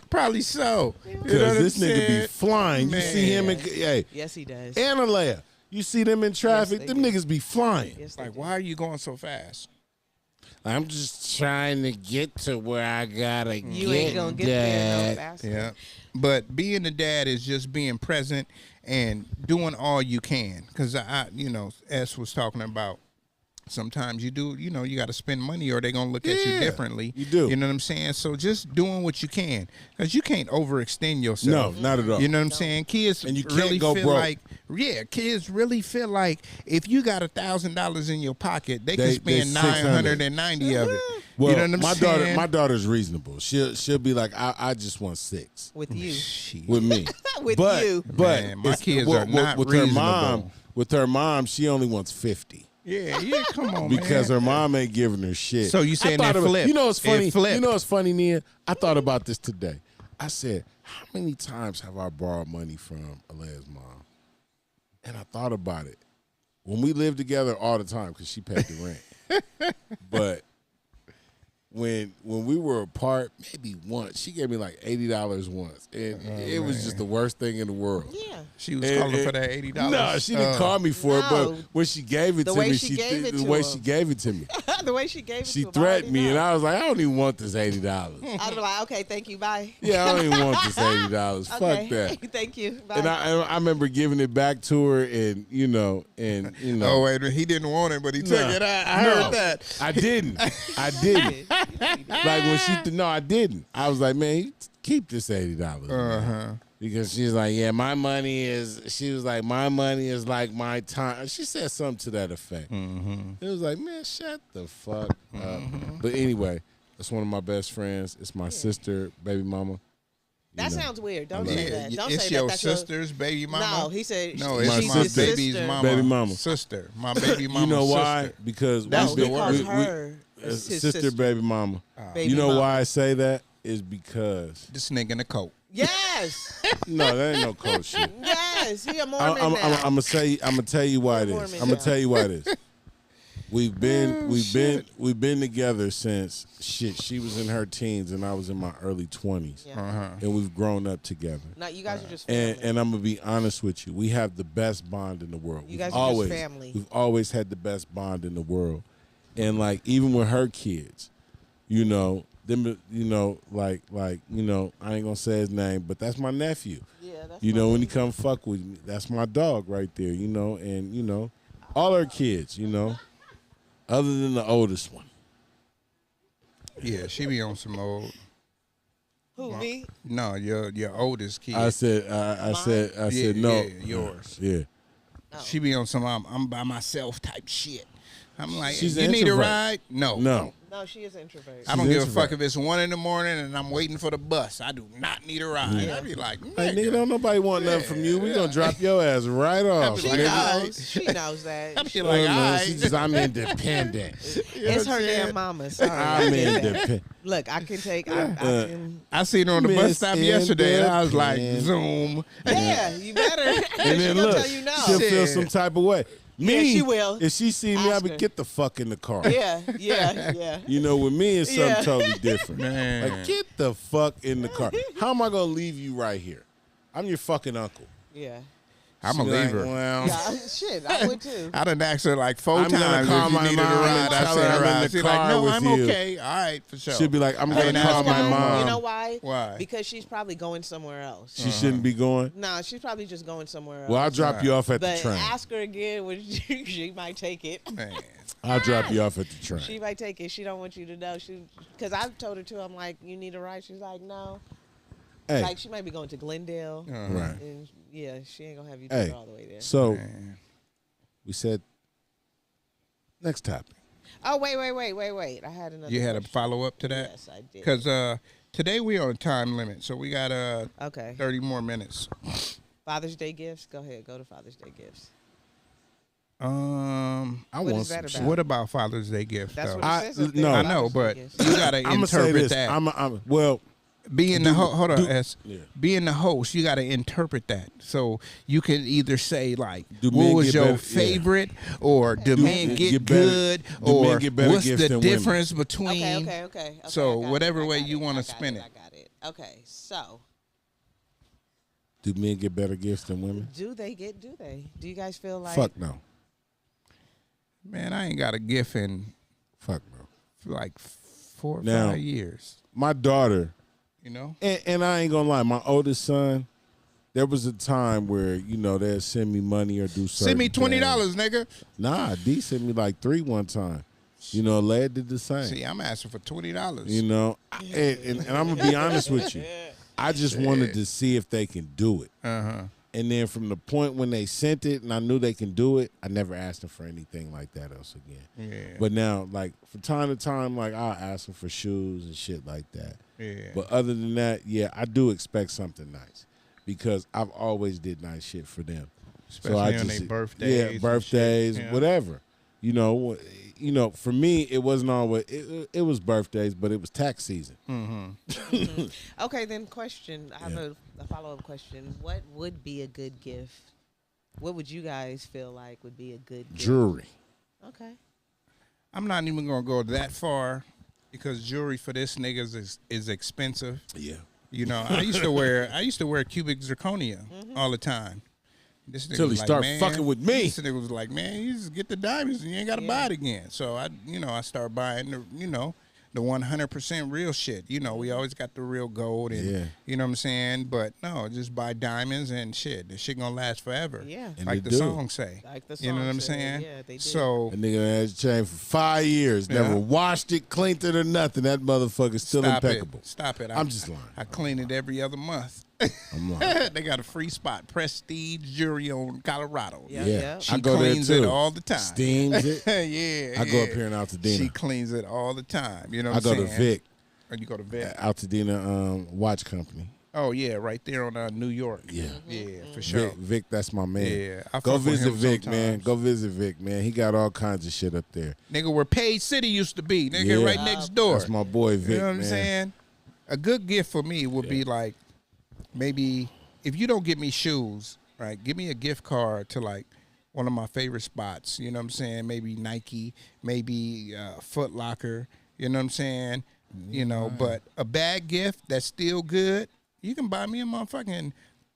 Probably so. You know what
Because
I'm
this nigga be
saying?
flying. You see him in,
Man.
hey,
Yes, he does.
Analea, you see them in traffic,
they
them
do.
niggas be flying.
Yes, they
Like,
do.
why are you going so fast?
I'm just trying to get to where I gotta
You ain't gonna get there no faster.
Yeah. But being a dad is just being present and doing all you can. Because I S was talking about sometimes you do, you know, you got to spend money or they're going to look at you
Yeah,
differently.
you do.
You know what I'm saying? So just doing what you can, because you can't overextend yourself.
No, not at all.
You know what I'm saying? Kids
And you can't
really
go
feel
broke.
like, kids really feel like if you got $1,000 in your pocket, they can spend 990 of it.
Well,
you know what I'm
my
saying?
my daughter's reasonable. She'll be like, I just want 6
With you.
with me.
With
but,
you.
But
Man, my
it's-
kids are not
with
reasonable.
her mom, she only wants 50
Yeah, come on,
because
man.
her mom ain't giving her shit.
So you saying
I thought
that
about-
flip?
You know what's funny?
It flipped.
You know what's funny, Nia? I thought about this today. I said, how many times have I borrowed money from Alea's mom? And I thought about it. When we lived together all the time because she paid the rent. But when we were apart, maybe once, she gave me like $80 once. And it was just the worst thing in the world.
Yeah.
She was calling for that $80.
No, she didn't call me for it, but
No.
when she gave it
The
to
way
me,
she gave it
the
to
way
him.
she gave it to me,
The way she gave it
she
to him,
threatened
I
me, and
already
I was like, I don't even want this $80.
know. I'd be like, okay, thank you, bye.
Yeah, I don't even want this $80.
Okay.
Fuck that.
Thank you, bye.
And I remember giving it back to her, and you know.
Oh wait, he didn't want it, but he took
No.
it. I
No,
heard that.
I didn't. Like when no, I didn't. I was like, man, you keep this $80. man. Because she's like, yeah, my money is like my time. She said something to that effect. It was like, man, shut the fuck up. But anyway, that's one of my best friends. It's my sister, baby mama.
That
know,
sounds weird. Don't
love
say
it.
that. Don't
It's
say
your
that. That's
sister's baby mama.
No, he said
No,
she's
it's
my
my
his
sister.
baby's
sister.
mama.
Baby mama.
Sister. My baby mama.
You know why?
Sister.
Because
That's
No,
the
he
word.
calls
we-
her
his
his
sister, baby mama.
Baby
You know
mama.
why I say that? Is because
This nigga in the coat.
Yes,
no, that ain't no cold shit.
yes. He a
I'm
Mormon now.
gonna tell you why it is.
Mormon
I'm gonna
now.
tell you why it is. We've been together since shit. She was in her teens and I was in my early 20s,
Yeah.
and we've grown up together.
No, you guys are just family.
And I'm gonna be honest with you. We have the best bond in the world.
You guys are just family.
We've always had the best bond in the world, and like even with her kids, you know them. You know, like you know, I ain't gonna say his name, but that's my nephew.
Yeah, that's
You
my
know, when he
baby.
come fuck with me, that's my dog right there. You know, and you know, all her kids. You know, other than the oldest one.
Yeah, she be on some old.
Who, me?
No, your oldest kid.
I said no.
yeah, yours.
Yeah.
She be on some I'm by myself type shit. I'm like,
She's
you
an
need a
introvert.
ride? No.
No.
No, she is an introvert.
I don't
She's
give a fuck
introvert.
if it's 1 a.m. and I'm waiting for the bus. I do not need a ride. I be like,
Hey, nigga, don't nobody want nothing from you. We gonna drop your ass right off.
She
nigga.
knows. She knows that.
I be like, all
Man,
right.
she just, I'm independent.
It's her damn mama. Sorry.
I'm independent.
Look, I can take. I can.
I seen her on the bus
Miss
stop yesterday, and I was like,
Independent.
Zoom.
Yeah, you better.
And then
she gonna
look,
tell you no.
she'll feel
Shit.
some type of way. Me,
she will.
If she see me, I'll
Ask
be
her.
get the fuck in the car.
Yeah, yeah.
You know, with me, it's something
Yeah.
totally different.
Man.
Like, get the fuck in the car. How am I gonna leave you right here? I'm your fucking uncle.
Yeah.
I'm
She
a
like,
leaver.
Well,
Yeah, shit, I would too.
I done asked her like 4
I'm gonna
times
call
if you
my
needed a
mom
ride.
and
I
tell
said
her I'm in
ride.
the
She's like,
car
no,
with
I'm
you.
okay. All right, for sure.
she'll be like, I'm
I
gonna
ain't
call
asking
my
no more.
mom.
You know why?
Why?
Because she's probably going somewhere else.
She shouldn't be going.
Nah, she's probably just going somewhere else.
Well, I'll drop you off at the
but
train.
ask her again when she might take it.
Man.
I'll drop you off at the train.
She might take it. She don't want you to know. Because I've told her too. I'm like, you need a ride. She's like, no.
Hey,
Like she might be going to Glendale.
right.
And yeah, she ain't gonna have you take
Hey,
her all the way there.
so
Man.
we said next topic.
Oh wait. I had another.
You had a
question.
follow up to that?
Yes, I did.
Because today we on a time limit, so we got
Okay.
30 more minutes.
Father's Day gifts. Go ahead. Go to Father's Day gifts.
I
What
want
is that
some
about?
What about Father's Day gift
That's
though?
what
I-
it says. up
no.
there,
I
know,
Father's Day
but
gifts.
you gotta
I'm gonna say
interpret
this.
that.
Well,
Being the hold on, S.
Yeah.
Being the host, you got to interpret that. So you can either say like,
Do
"What
men
was
get
your
better- yeah.
favorite?" or "Do men get
get better-
good?"
do men
or
get better
"What's
gifts
the
than women?"
difference between?"
Okay.
So
I got
whatever
it, I
way
got
you
it,
wanna
I got
spin
it.
it.
I got it. Okay, so
do men get better gifts than women?
do they? Do you guys feel like?
Fuck no.
Man, I ain't got a gift in
Fuck no.
like 4 or
Now-
5 years.
My daughter,
You know?
and I ain't gonna lie, my oldest son, there was a time where they'd send me money or do something.
Send me $20, nigga.
Nah, D sent me like 3 one time. Lad did the same.
See, I'm asking for $20.
And I'm gonna be honest with you. I just wanted to see if they can do it. And then from the point when they sent it and I knew they can do it, I never asked them for anything like that else again.
Yeah.
But now, like, from time to time, like, I'll ask them for shoes and shit like that.
Yeah.
But other than that, yeah, I do expect something nice because I've always did nice shit for them.
Especially on their birthdays.
Yeah, birthdays, whatever. For me, it wasn't always, it was birthdays, but it was tax season.
Okay, then question. I have a follow-up question. What would be a good gift? What would you guys feel like would be a good gift?
Jewelry.
Okay.
I'm not even gonna go that far because jewelry for this niggas is expensive.
Yeah.
I used to wear cubic zirconia all the time. This nigga
Till he
was like,
start
man,
fucking with me.
This nigga was like, man, you just get the diamonds and you ain't gotta buy it again. So I started buying the 100% real shit. We always got the real gold and you know what I'm saying? But no, just buy diamonds and shit. The shit gonna last forever.
Yeah.
And
like
they
the
do.
song say.
Like the
You know
song
what I'm
said,
saying?
yeah, they do.
So
That nigga has chain for 5 years. Never washed it, cleaned it, or nothing. That motherfucker's still impeccable.
Stop it.
I'm just lying.
I clean it every other month.
I'm lying.
They got a free spot, Prestige Jewelry on Colorado.
Yeah.
Yeah.
She
I go
cleans
there too.
it all the time.
Steams it.
Yeah.
I go up here in Altadena.
She cleans it all the time. You know what
I
I'm
go
saying?
to Vic.
Or you go to Vic.
Altadena Watch Company.
Oh, yeah, right there on New York.
Yeah.
Yeah, for sure.
Vic, that's my man.
Yeah, I
Go
fuck with
visit
him
Vic, man.
sometimes.
Go visit Vic, man. He got all kinds of shit up there.
Nigga, where Page City used to be. Nigga,
Yeah.
right next door.
That's my boy Vic,
You know what I'm
man.
saying? A good gift for me would be like, maybe if you don't get me shoes, right, give me a gift card to like one of my favorite spots. You know what I'm saying? Maybe Nike, maybe Foot Locker. You know what I'm saying? But a bad gift that's still good, you can buy me a motherfucking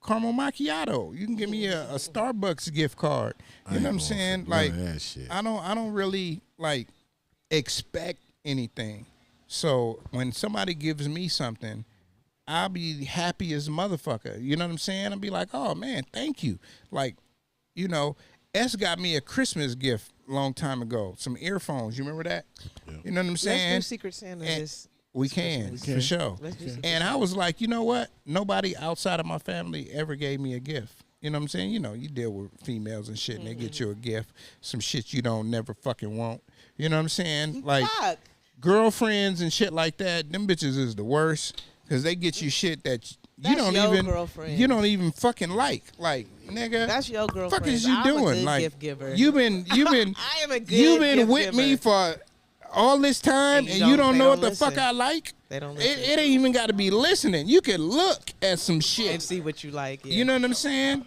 caramel macchiato. You can give me a Starbucks gift card. You know what I'm saying? Like,
that shit.
I don't really like expect anything. So when somebody gives me something, I'll be happy as a motherfucker. You know what I'm saying? I'll be like, oh man, thank you. Like, S got me a Christmas gift a long time ago. Some earphones. You remember that? Yeah. You know what I'm saying?
Let's do Secret Santa
And
this.
we can, for sure.
Let's do Secret
And I was like, you know what? Nobody outside of my family ever gave me a gift. You know what I'm saying? You deal with females and shit, and they get you a gift, some shit you don't never fucking want. You know what I'm saying? Like
Fuck.
girlfriends and shit like that. Them bitches is the worst because they get you shit that you
That's
don't
your
even
girlfriend.
you don't even fucking like. Like, nigga,
That's your girlfriend.
fuck is you
I'm
doing?
a good
like,
gift giver.
you've been
I am a good
you've been
gift
with me
giver.
for all this time,
And
and
you
you
don't-
don't
they
know what
don't
the fuck
listen.
I like.
They don't
It
listen.
ain't even got to be listening. You can look at some shit.
And see what you like. Yeah.
You know what I'm saying?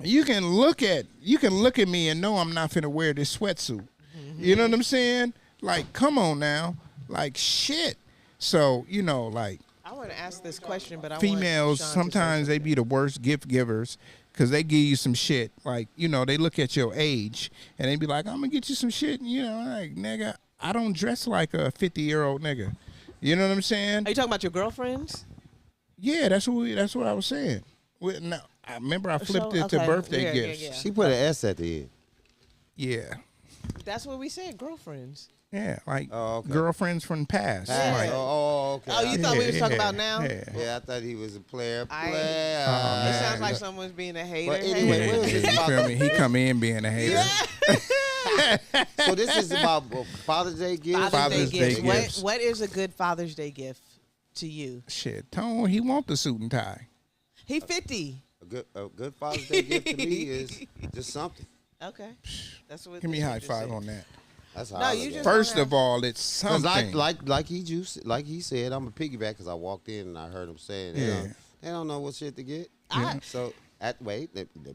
You can look at me and know I'm not finna wear this sweatsuit. You know what I'm saying? Like, come on now. Like, shit. So, like,
I want to ask this question, but I
females,
want Sean to say
sometimes they
something.
be the worst gift givers because they give you some shit. Like, they look at your age and they be like, I'm going to get you some shit. Like, nigga, I don't dress like a 50-year-old nigga. You know what I'm saying?
Are you talking about your girlfriends?
Yeah, that's what I was saying. Now, I remember I flipped
So,
it to
okay.
birthday
Yeah,
gifts.
yeah.
She put an S at the end.
Yeah.
That's what we said, girlfriends.
Yeah, like
Oh, okay.
girlfriends from the past.
Yeah.
Like,
Okay.
Oh, you thought we was talking about now?
Yeah.
Yeah, I thought he was a player.
I-
Player.
Oh,
It
man.
sounds like someone's being a hater.
But
Hey.
anyway, what was
Yeah,
this
you
about?
feel me? He come in being a hater.
So this is about Father's Day gifts.
Father's Day gifts.
gifts.
What is a good Father's Day gift to you?
Shit, Tone, he want the suit and tie.
He 50.
A good Father's Day gift to me is just something.
Okay. That's what.
Give me a
that's
high
what you
five
said.
on that.
That's how
No,
I
you
look at
just-
it.
First of all, it's
Cause
something.
like he said, I'm a piggyback because I walked in and I heard him saying,
Yeah.
they don't know what shit to get.
I-
So let me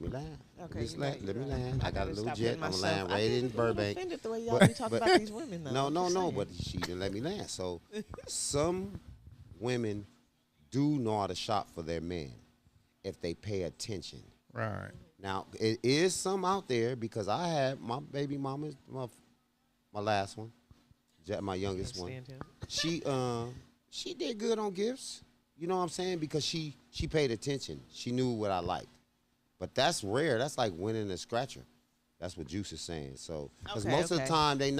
land.
Okay,
Just
you
let
got-
me land. I got a
gotta
little
stop
jet.
hitting
I'm gonna
myself.
land
I
right
get
in
a little
Burbank.
offended the way y'all be talking about these women, though.
No,
Just saying.
but she didn't let me land. So some women do know how to shop for their men if they pay attention.
Right.
Now, it is some out there because I had my baby mama, my last one, my youngest one.
Stand him.
She did good on gifts. You know what I'm saying? Because she paid attention. She knew what I liked. But that's rare. That's like winning a scratcher. That's what Juice is saying. So, because most of the time they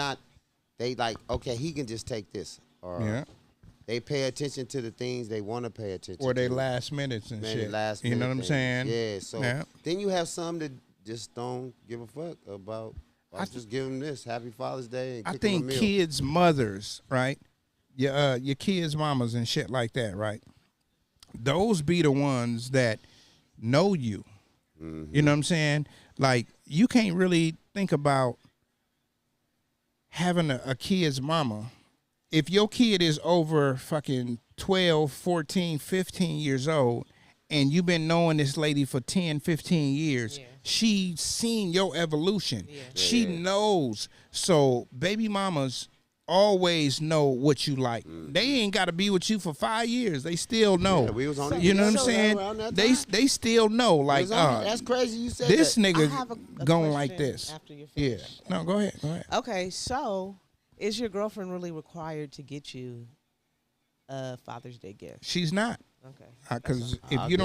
like, okay, he can just take this. Or they pay attention to the things they want to pay attention to.
Or they last minutes and shit. You know what I'm saying?
Yeah, so then you have some that just don't give a fuck about, I just give them this, Happy Father's Day, and
I
kick 'em a
think
meal.
kids' mothers, right? Your kids' mamas and shit like that, right? Those be the ones that know you. You know what I'm saying? Like, you can't really think about having a kid's mama. If your kid is over fucking 12, 14, 15 years old, and you've been knowing this lady for 10, 15 years, she's seen your evolution. She knows. So baby mamas always know what you like. They ain't got to be with you for 5 years. They still know.
Yeah, we was on
You know what I'm saying? They still know. Like,
that's crazy you said
this
that.
nigga going like
question
this.
after you're
Yeah.
finished.
No, go ahead. Go ahead.
Okay, so is your girlfriend really required to get you a Father's Day gift?
She's not.
Okay.
Because if you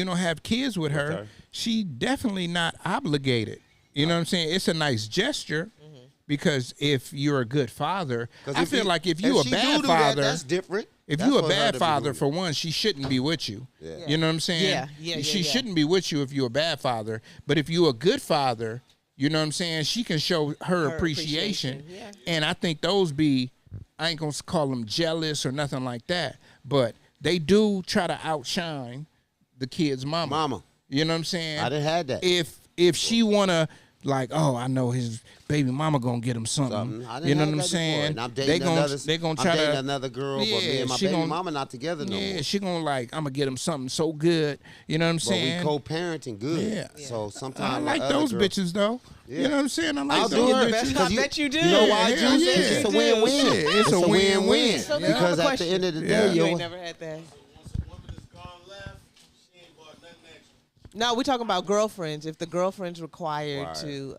don't have kids with her, she definitely not obligated. You know what I'm saying? It's a nice gesture. Because if you're a good father, I feel like if you a bad father,
that's different.
If you a bad father, for one, she shouldn't be with you.
Yeah.
You know what I'm saying? She shouldn't be with you if you're a bad father. But if you're a good father, you know what I'm saying? She can show her appreciation.
Yeah.
And I think those I ain't going to call them jealous or nothing like that. But they do try to outshine the kid's mama. You know what I'm saying?
I didn't have that.
If she want to, like, oh, I know his baby mama gonna get him something.
You know what I'm saying? They gonna try to another girl, but me and my baby mama not together no more.
Yeah, she gonna like, I'm gonna get him something so good. You know what I'm saying?
But we co-parenting good.
Yeah.
So sometimes
I like those bitches though.
Yeah.
You know what I'm saying? I like
I'll
those
do her.
bitches.
I bet you do.
You know why,
Hell
Juice?
yeah.
It's a win-win.
It's a win-win.
So then
Because
I have a
at the end of the
question.
day,
You
yo,
ain't never had that.
Once a woman is gone left, she ain't bought nothing extra.
No, we're talking about girlfriends. If the girlfriend's required to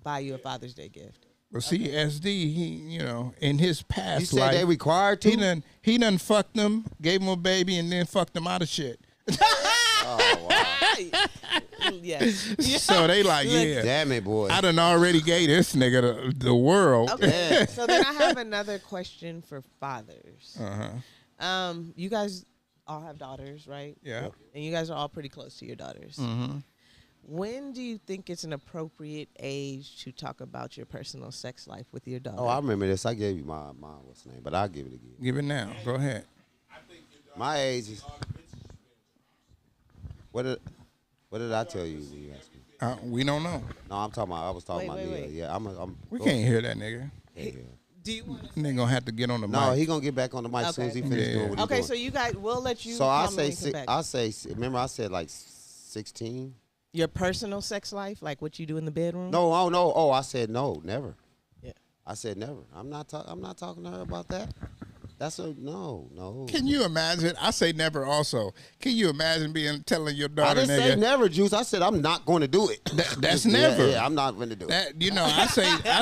buy you a Father's Day gift.
Well, see, SD, he, you know, in his past
you said
life,
they required to.
he done fucked them, gave him a baby, and then fucked them out of shit.
Oh wow!
Yes.
So they like, yeah,
Damn it, boy.
I done already gave this nigga the world.
Okay. So then I have another question for fathers. You guys all have daughters, right?
Yeah.
And you guys are all pretty close to your daughters.
Mm-hmm.
When do you think it's an appropriate age to talk about your personal sex life with your daughter?
Oh, I remember this. I gave you my what's the name, but I'll give it again.
Give it now. Go ahead.
My age is. What did I tell you when you asked me?
We don't know.
No, I was talking about Neil.
wait.
Yeah,
We can't hear that nigga.
Yeah.
Do you want to?
Nigga gonna have to get on the
No,
mic.
he gonna get back on the mic as soon as he finishes doing what he's
Okay,
doing.
so you guys, we'll let you.
So I
comment when
say
you come back.
remember I said like 16.
Your personal sex life, like what you do in the bedroom.
No, oh no, oh I said no, never.
Yeah.
I said never. I'm not talking to her about that. That's a no.
Can you imagine? I say never. Also, can you imagine telling your
I
daughter,
didn't
nigga?
say never, Juice. I said I'm not going to do it.
That's
Yeah,
never.
Yeah, I'm not going to do it.
That, you know, I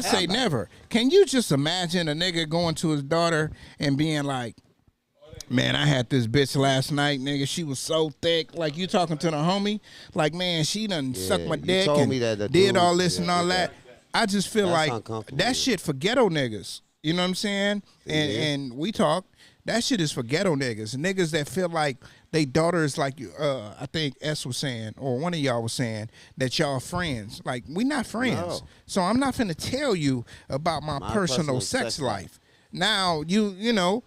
say never. Can you just imagine a nigga going to his daughter and being like, man, I had this bitch last night, nigga. She was so thick. Like, you talking to the homie. Like, man, she done sucked my
you
dick
told
and
me that the
did
dude-
all this
yeah,
and all
did
that. I just feel
That's
like
uncomfortable,
that
yeah.
shit for ghetto niggas. You know what I'm saying? And we talk. That shit is for ghetto niggas. Niggas that feel like they daughter is like, I think S was saying, or one of y'all was saying, that y'all friends. Like, we not friends.
No.
So I'm not finna tell you about my personal sex life. Now, you know,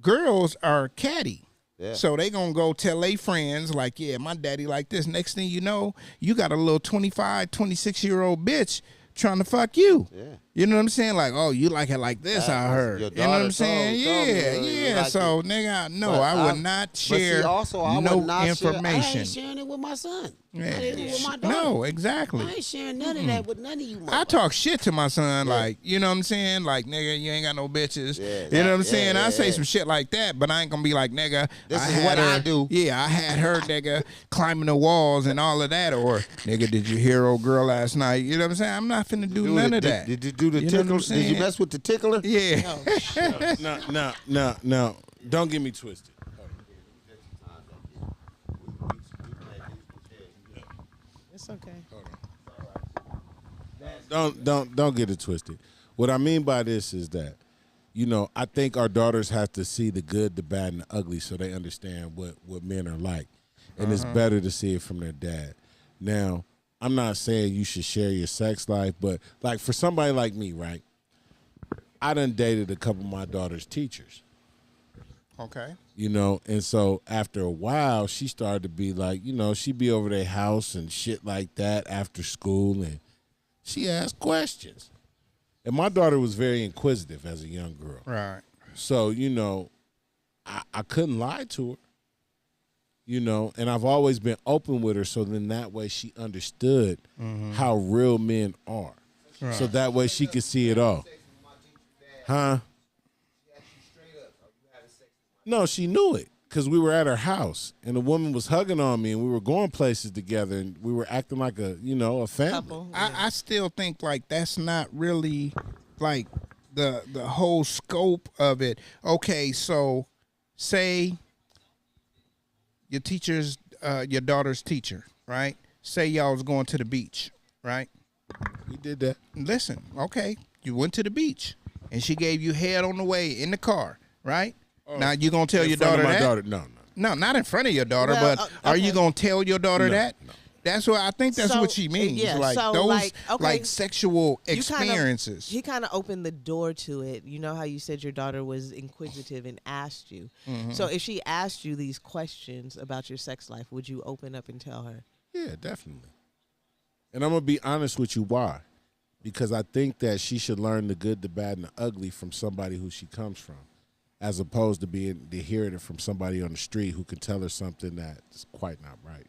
girls are catty.
Yeah.
So they gonna go tell their friends, like, yeah, my daddy like this. Next thing you know, you got a little 25, 26-year-old bitch trying to fuck you.
Yeah.
You know what I'm saying? Like, oh, you like it like this, I heard.
your
You know what I'm
daughter
saying?
told me,
Yeah.
you like
So,
it.
nigga, no,
But
I would not share
I
no
would not
information.
Share, I ain't sharing it with my son.
Yeah.
I ain't doing it with my daughter.
No, exactly.
I ain't sharing none of that with none of you.
I talk shit to my son, like, you know what I'm saying? Like, nigga, you ain't got no bitches.
Yeah,
you know what I'm
yeah,
saying? I say
yeah.
some shit like that, but I ain't gonna be like, nigga,
This is
had
what
her,
I do.
Yeah, I had her, nigga, climbing the walls and all of that. Or, nigga, did you hear old girl last night? You know what I'm saying? I'm not finna do none of that.
Did you do the
You know what I'm
tickle? Did you
saying?
mess with the tickler?
Yeah.
No. Don't get me twisted.
That's okay.
Don't get it twisted. What I mean by this is that, I think our daughters have to see the good, the bad, and the ugly so they understand what men are like. And it's better to see it from their dad. Now, I'm not saying you should share your sex life, but like for somebody like me, right? I done dated a couple of my daughter's teachers.
Okay.
And so after a while, she started to be like, she'd be over their house and shit like that after school, and she asked questions. And my daughter was very inquisitive as a young girl.
Right.
So, I couldn't lie to her, and I've always been open with her, so then that way she understood how real men are. Right. So that way she could see it all. Huh? No, she knew it because we were at her house and the woman was hugging on me and we were going places together and we were acting like a family.
Couple, yeah.
I still think like that's not really like the whole scope of it. Okay, so say your daughter's teacher, right? Say y'all was going to the beach, right?
We did that.
Listen, okay, you went to the beach and she gave you head on the way in the car, right? Now you gonna tell your daughter that?
Daughter, no,
not in front of your daughter.
Well,
but are you gonna tell your daughter that? No. That's what I think. That's what she means.
Yeah,
like
so
those
okay,
sexual experiences.
He kind of opened the door to it. You know how you said your daughter was inquisitive and asked you. Mm-hmm. So if she asked you these questions about your sex life, would you open up and tell her?
Yeah, definitely. And I'm gonna be honest with you. Why? Because I think that she should learn the good, the bad, and the ugly from somebody who she comes from, as opposed to hearing it from somebody on the street who can tell her something that's quite not right.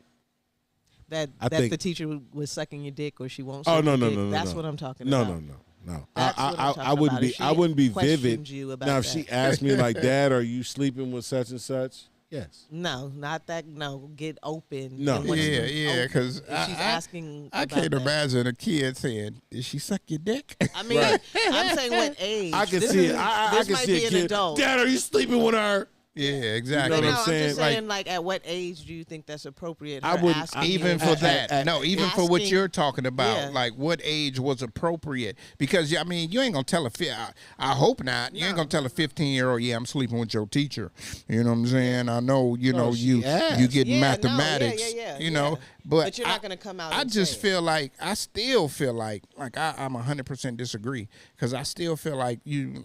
That the teacher was sucking your dick or she won't suck
your dick.
No. That's what I'm talking about.
No.
I
wouldn't be vivid. Now, if
that.
she asked me like, Dad, are you sleeping with such and such? Yes.
No, not that. No, get open.
No.
Yeah, because
she's asking.
I can't imagine a kid saying, "Did she suck your dick?"
I mean, right. I'm saying what age.
I can see it. I can see a kid.
Adult.
Dad, are you sleeping with her?
Yeah, exactly.
You know what
I'm
saying?
just saying, like, at what age do you think that's appropriate?
I wouldn't
even for that. No, even for what you're talking about.
Yeah.
Like, what age was appropriate? Because I mean, you ain't gonna tell I hope not. You ain't gonna tell a 15-year-old, "Yeah, I'm sleeping with your teacher." You know what I'm saying? I know. You know, you get mathematics. You know,
but you're not gonna come out.
I just feel like I still feel like I'm 100% disagree because I still feel like me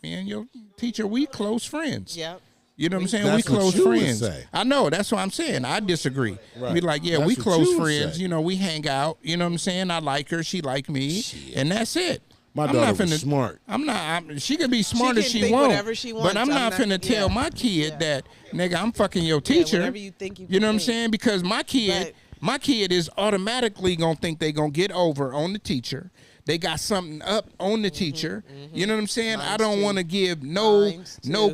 and your teacher, we close friends.
Yep.
You know what I'm saying?
That's
we close
what you would
friends.
say.
I know. That's what I'm saying. I disagree.
Right.
Be like, yeah,
That's
we
what
close
you would
friends.
say.
You know, we hang out. You know what I'm saying? I like her. She like me.
Shit.
And that's it.
My daughter was smart.
She could be smart as she
think
wants.
whatever she wants.
But I'm not finna tell my kid that, nigga, I'm fucking your teacher.
Whatever you think
you know what I'm saying? Because my kid is automatically going to think they going to get over on the teacher. They got something up on the teacher. You know what I'm saying? I don't want to give no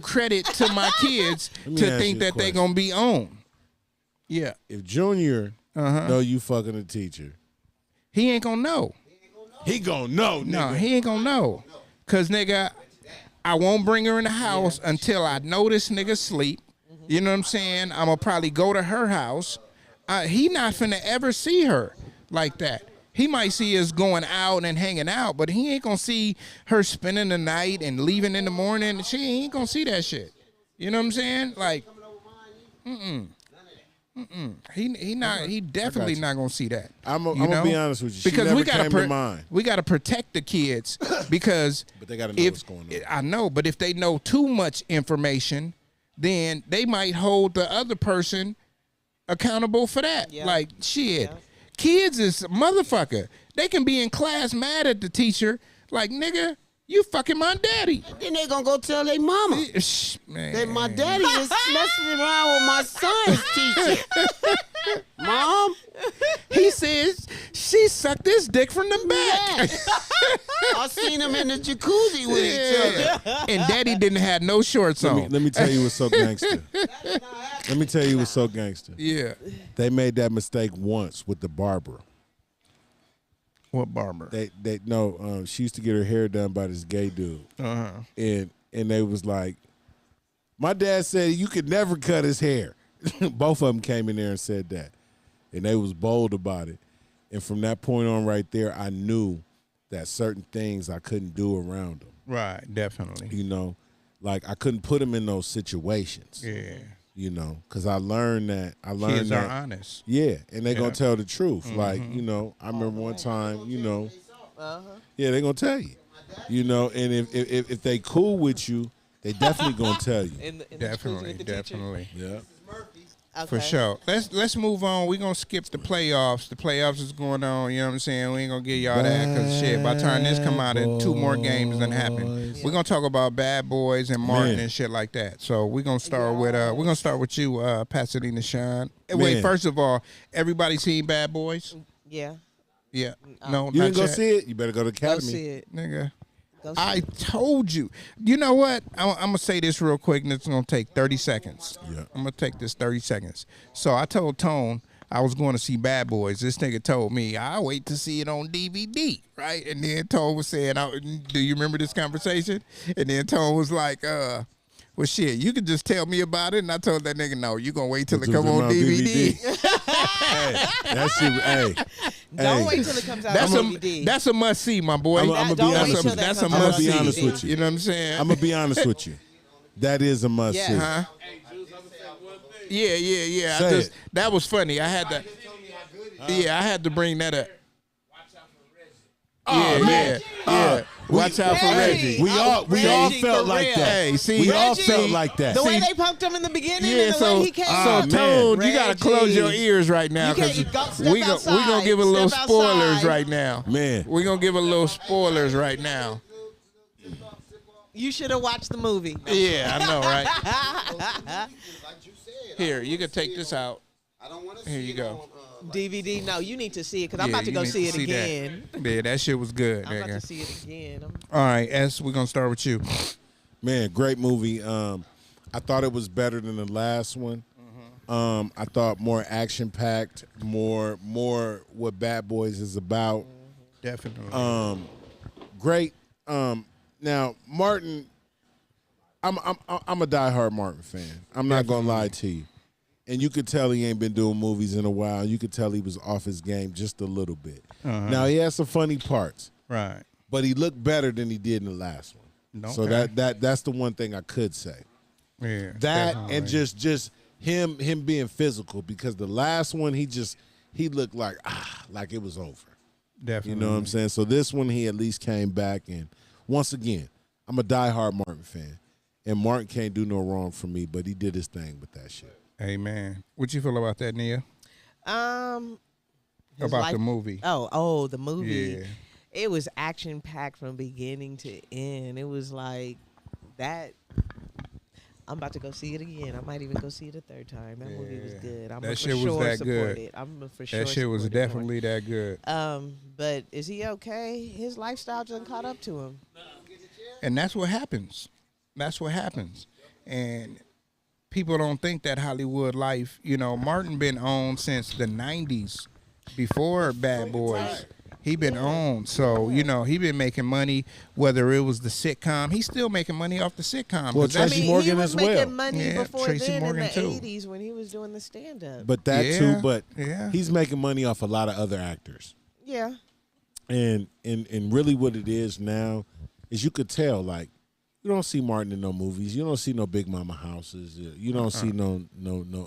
credit to my kids to think that they going to be on. Yeah.
If Junior know you fucking a teacher,
he ain't going to know.
He gonna know, nigga.
No, he ain't gonna know. Cause nigga, I won't bring her in the house until I know this nigga sleep. You know what I'm saying? I'm gonna probably go to her house. He not finna ever see her like that. He might see us going out and hanging out, but he ain't gonna see her spending the night and leaving in the morning. He ain't gonna see that shit. You know what I'm saying? Like, He definitely not gonna see that.
I'm gonna be honest with you.
Because
we
gotta protect the kids because
but they gotta know what's going on.
I know, but if they know too much information, then they might hold the other person accountable for that.
Yeah.
Like shit, kids is motherfucker. They can be in class mad at the teacher, like nigga. You fucking my daddy.
Then they gonna go tell their mama that my daddy is messing around with my son's teacher. Mom,
he says she sucked his dick from the back.
I seen him in the jacuzzi with each other.
And daddy didn't have no shorts on.
Let me tell you what's so gangster. Let me tell you what's so gangster.
Yeah.
They made that mistake once with the barber.
What barber?
They no. She used to get her hair done by this gay dude. And they was like, my dad said you could never cut his hair. Both of them came in there and said that, and they was bold about it. And from that point on right there, I knew that certain things I couldn't do around him.
Right, definitely.
You know, like I couldn't put him in those situations.
Yeah.
You know, because I learned that.
Kids are honest.
Yeah, and they're
Yeah.
going to tell the truth. Like, you know, I remember one time, you know, yeah, they're going to tell you. You know, and if they cool with you, they definitely going to tell you.
Definitely.
Yeah.
Okay.
For sure. Let's move on. We're going to skip the playoffs. The playoffs is going on, you know what I'm saying? We ain't going to give y'all that because, shit, by the time this come out, and 2 more games done happen. We're going to talk about Bad Boys and Martin and shit like that. So we're going to start with you, Pasadena Sean. Wait, first of all, everybody seen Bad Boys?
Yeah.
Yeah. No,
You
not
didn't go
yet.
see it? You better go to the
Go
Academy.
see it.
Nigga.
Go see
I
it.
told you. You know what? I'm going to say this real quick, and it's going to take 30 seconds.
Yeah.
I'm going to take this 30 seconds. So I told Tone I was going to see Bad Boys. This nigga told me, I'll wait to see it on DVD, right? And then Tone was saying, do you remember this conversation? And then Tone was like, well, shit, you could just tell me about it. And I told that nigga, no, you going to wait till it come on DVD.
Hey, that shit, hey.
Don't wait till it comes out
That's
on
a,
DVD.
that's a must-see, my boy.
I'm gonna be
Don't wait
honest
till
with
that
That's a
comes out on
be honest
must-see.
with you.
You know what I'm saying?
I'm going to be honest with you. That is a must see.
Huh? Yeah.
Say it.
That was funny. I had to bring that up. Yeah. Watch out for Reggie.
We all
Reggie
felt
for
like
real.
that.
Hey, see,
we all
Reggie,
felt like that.
The way they pumped him in the beginning
Yeah,
and the
so
way he came
so
out.
Toad, you gotta
Reggie.
close your ears right now
You can't-
because
step
we gonna
outside.
give a little
Step
spoilers
outside.
right now.
Man.
We're gonna give a little spoilers right now.
You should have watched the movie.
Yeah, I know, right? Here, you can take this out. Here you go.
DVD. No, you need to see it because I'm
Yeah,
about to
you
go
need
see
to
it
see that.
again.
Yeah, that shit was good,
I'm about
nigga.
to see it again.
All right, S, we're gonna start with you.
Man, great movie. I thought it was better than the last one. I thought more action packed, more what Bad Boys is about.
Definitely.
Great. Now Martin, I'm a diehard Martin fan. I'm not gonna lie to you, and you could tell he ain't been doing movies in a while. You could tell he was off his game just a little bit. Now he has some funny parts,
Right.
but he looked better than he did in the last one. So
Okay.
that's the one thing I could say.
Yeah.
That
definitely.
and just him being physical, because the last one he looked like it was over.
Definitely.
You know what I'm saying? So this one he at least came back, and once again, I'm a diehard Martin fan. And Martin can't do no wrong for me, but he did his thing with that shit.
Amen. What you feel about that, Nia?
His
About
life-
the movie.
Oh, the movie.
Yeah.
It was action packed from beginning to end. It was like that. I'm about to go see it again. I might even go see it a third time. That movie was
Yeah.
good. I'm
That
for
shit was
sure
that
support
good.
it. I'm for sure
That shit was
support it more.
definitely that good.
But is he okay? His lifestyle just caught up to him.
And that's what happens. That's what happens. And people don't think that Hollywood life, Martin been on since the 90s, before Bad Boys. He been on. So, he been making money, whether it was the sitcom. He's still making money off the sitcom.
Well,
'Cause that's-
Tracy Morgan
he was
as well.
making money
Yeah,
before
Tracy
then
Morgan
in the
too.
80s when he was doing the stand-up.
But that
Yeah,
too, but
yeah.
he's making money off a lot of other actors.
Yeah.
And really what it is now is you could tell, like, you don't see Martin in no movies. You don't see no Big Mama Houses. You don't see no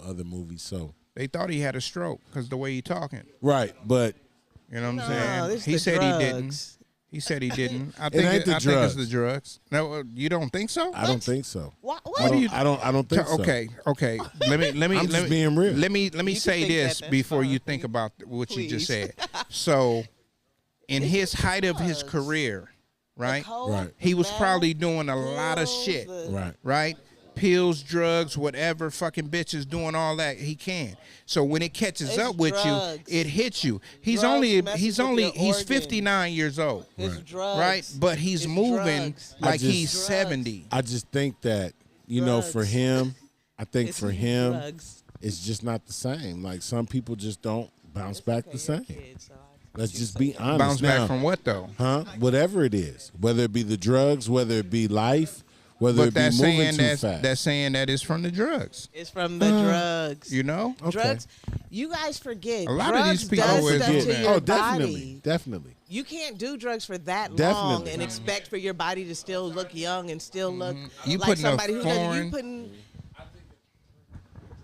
other movies. So
they thought he had a stroke because the way he talking.
right, but
You know what I'm
No,
saying?
this
He
the
said he didn't.
drugs.
He said he didn't. I
ain't
think
the
I think it's
drugs.
the drugs. No, you don't think so?
I don't think so.
What?
I don't think so.
Okay. Let me
I'm just being real.
Let me
You
say
can think
this
that's
before you
fine.
think about what you just
Please.
said. So, in his height of his
drugs.
career, right?
Coke,
Right.
He was
meth,
probably doing a lot of
pills,
shit,
Right.
right? Pills, drugs, whatever, fucking bitches, doing all that he can. So when it catches
It's
up with
drugs.
you, it hits you. He's
Drugs
only
messes with your
he's
organs.
59 years old,
It's drugs.
right? But he's
It's
moving
drugs.
like
just-
he's
Drugs.
70.
I just think that, for
Drugs.
him, I think
It's
for him,
drugs.
it's just not the same. Like, some people just don't bounce back the
Okay,
same.
you're a kid, so I-
Let's just be honest.
Bounce
now.
back from what though?
Huh? Whatever it is, whether it be the drugs, whether it be life, whether
But
it be
that's
moving
saying
too
that's
fast.
saying that it's from the drugs.
It's from the drugs.
You know?
Okay.
Drugs. You guys forget.
A lot of these people
does
always
stuff
do
to
that.
your
Oh,
body.
definitely.
You can't do drugs for that long
Definitely.
and expect for your body to still look young and still look
You
like
putting a
somebody who doesn't. You
foreign-
putting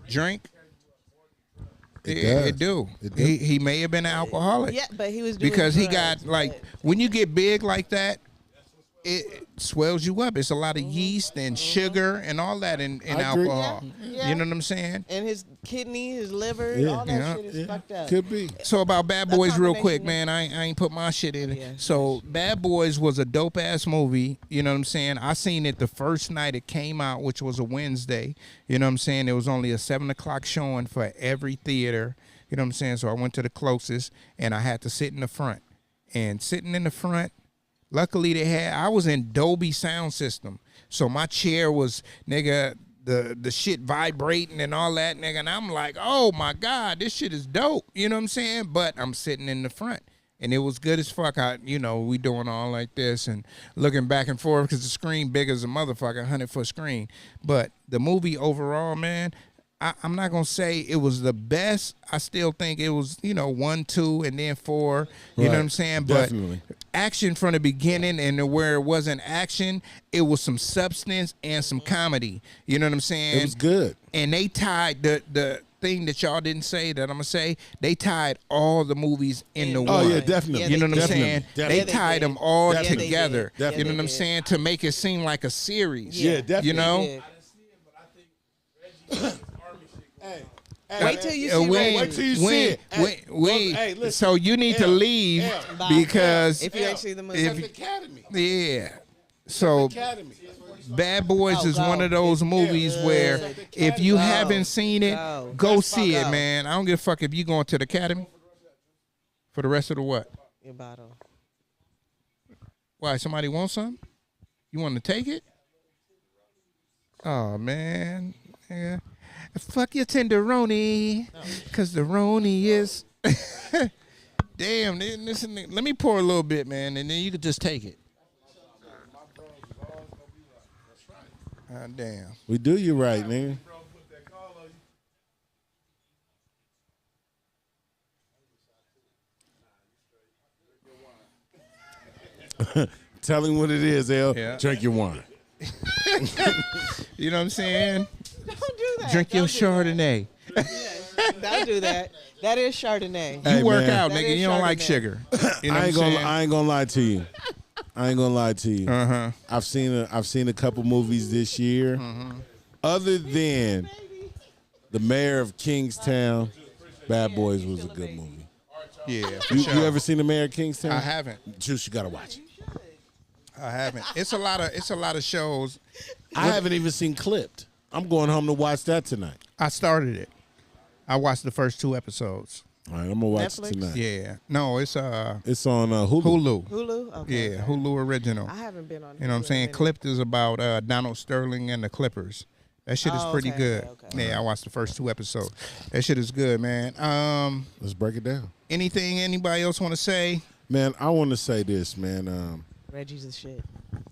Drink.
It
It
does.
do.
It do.
He may have been an alcoholic.
yeah, but he was doing
Because he
drugs,
got like
but-
when you get big like that, it swells you up. It's a lot of yeast and sugar and all that in
I agree.
alcohol.
Yeah.
You know what I'm saying?
and his kidney, his liver,
Yeah.
all that
Yeah.
shit is fucked up.
Could be.
So about Bad
That
Boys real quick,
combination
man. I ain't put my shit in it.
Yeah.
So Bad Boys was a dope ass movie. You know what I'm saying? I seen it the first night it came out, which was a Wednesday. You know what I'm saying? There was only a 7:00 showing for every theater. You know what I'm saying? So I went to the closest and I had to sit in the front. And sitting in the front, luckily I was in Dolby sound system. So my chair was, nigga, the shit vibrating and all that, nigga. And I'm like, oh my God, this shit is dope. You know what I'm saying? But I'm sitting in the front. And it was good as fuck. We doing all like this and looking back and forth because the screen big as a motherfucker, 100-foot screen. But the movie overall, man, I'm not going to say it was the best. I still think it was, 1, 2, and then 4. You know what I'm saying?
Definitely.
But action from the beginning, and where it wasn't action, it was some substance and some comedy. You know what I'm saying?
It was good.
And they tied the thing that y'all didn't say that I'm going to say, they tied all the movies into one.
Oh, yeah, definitely.
Yeah,
You know what I'm
Definitely.
saying?
Definitely.
They tied them all
Definitely.
together.
Yeah, they
You know what I'm
did.
saying? To make it seem like a series.
Yeah, definitely.
You know?
Yeah.
Hey,
Wait till you
Uh,
see
we-
Reggie.
Wait till you see it.
we-
listen.
so you need to leave
Bye.
because
If you ain't seen the movie.
if-
Academy.
yeah. So
Academy.
Bad Boys
Oh,
is
go.
one of those movies where if you haven't seen it, go see it,
Go.
man. I don't give a fuck if you going to the Academy for the rest of the what?
Your bottle.
Why? Somebody want something? You want to take it? Oh man, yeah. Fuck your tenderoni, cause the roni is. Damn, listen. Let me pour a little bit, man, and then you could just take it. Damn.
We do you right, nigga. Tell him what it is, L.
Yeah.
Drink your wine.
You know what I'm saying?
Don't do that.
Drink your
Don't do
Chardonnay.
that. Don't do that. That is Chardonnay.
Hey,
You work
man.
out,
That
nigga.
is
You don't like
Chardonnay.
sugar. You know
I
what
ain't
I'm
gonna.
saying?
I ain't gonna lie to you. I ain't gonna lie to you.
Uh-huh.
I've seen a couple movies this year. Other than The Mayor of Kingstown, Bad Boys was a good movie.
Yeah, for
You,
sure.
you ever seen The Mayor of Kingstown?
I haven't.
Juice, you gotta watch it.
I haven't. It's a lot of shows.
I haven't even seen Clipped. I'm going home to watch that tonight.
I started it. I watched the first 2 episodes.
All right, I'm gonna watch
Netflix?
it tonight.
Yeah. No, it's
It's on Hulu.
Hulu.
Hulu? Okay.
Yeah, Hulu original.
I haven't been on
You know what I'm
Hulu in a
saying?
minute.
Clipped is about Donald Sterling and the Clippers. That shit is
Oh,
pretty
okay,
good.
okay.
Yeah, I watched the first 2 episodes. That shit is good, man.
Let's break it down,
Anything anybody else want to say?
man. I want to say this, man.
Reggie's the shit.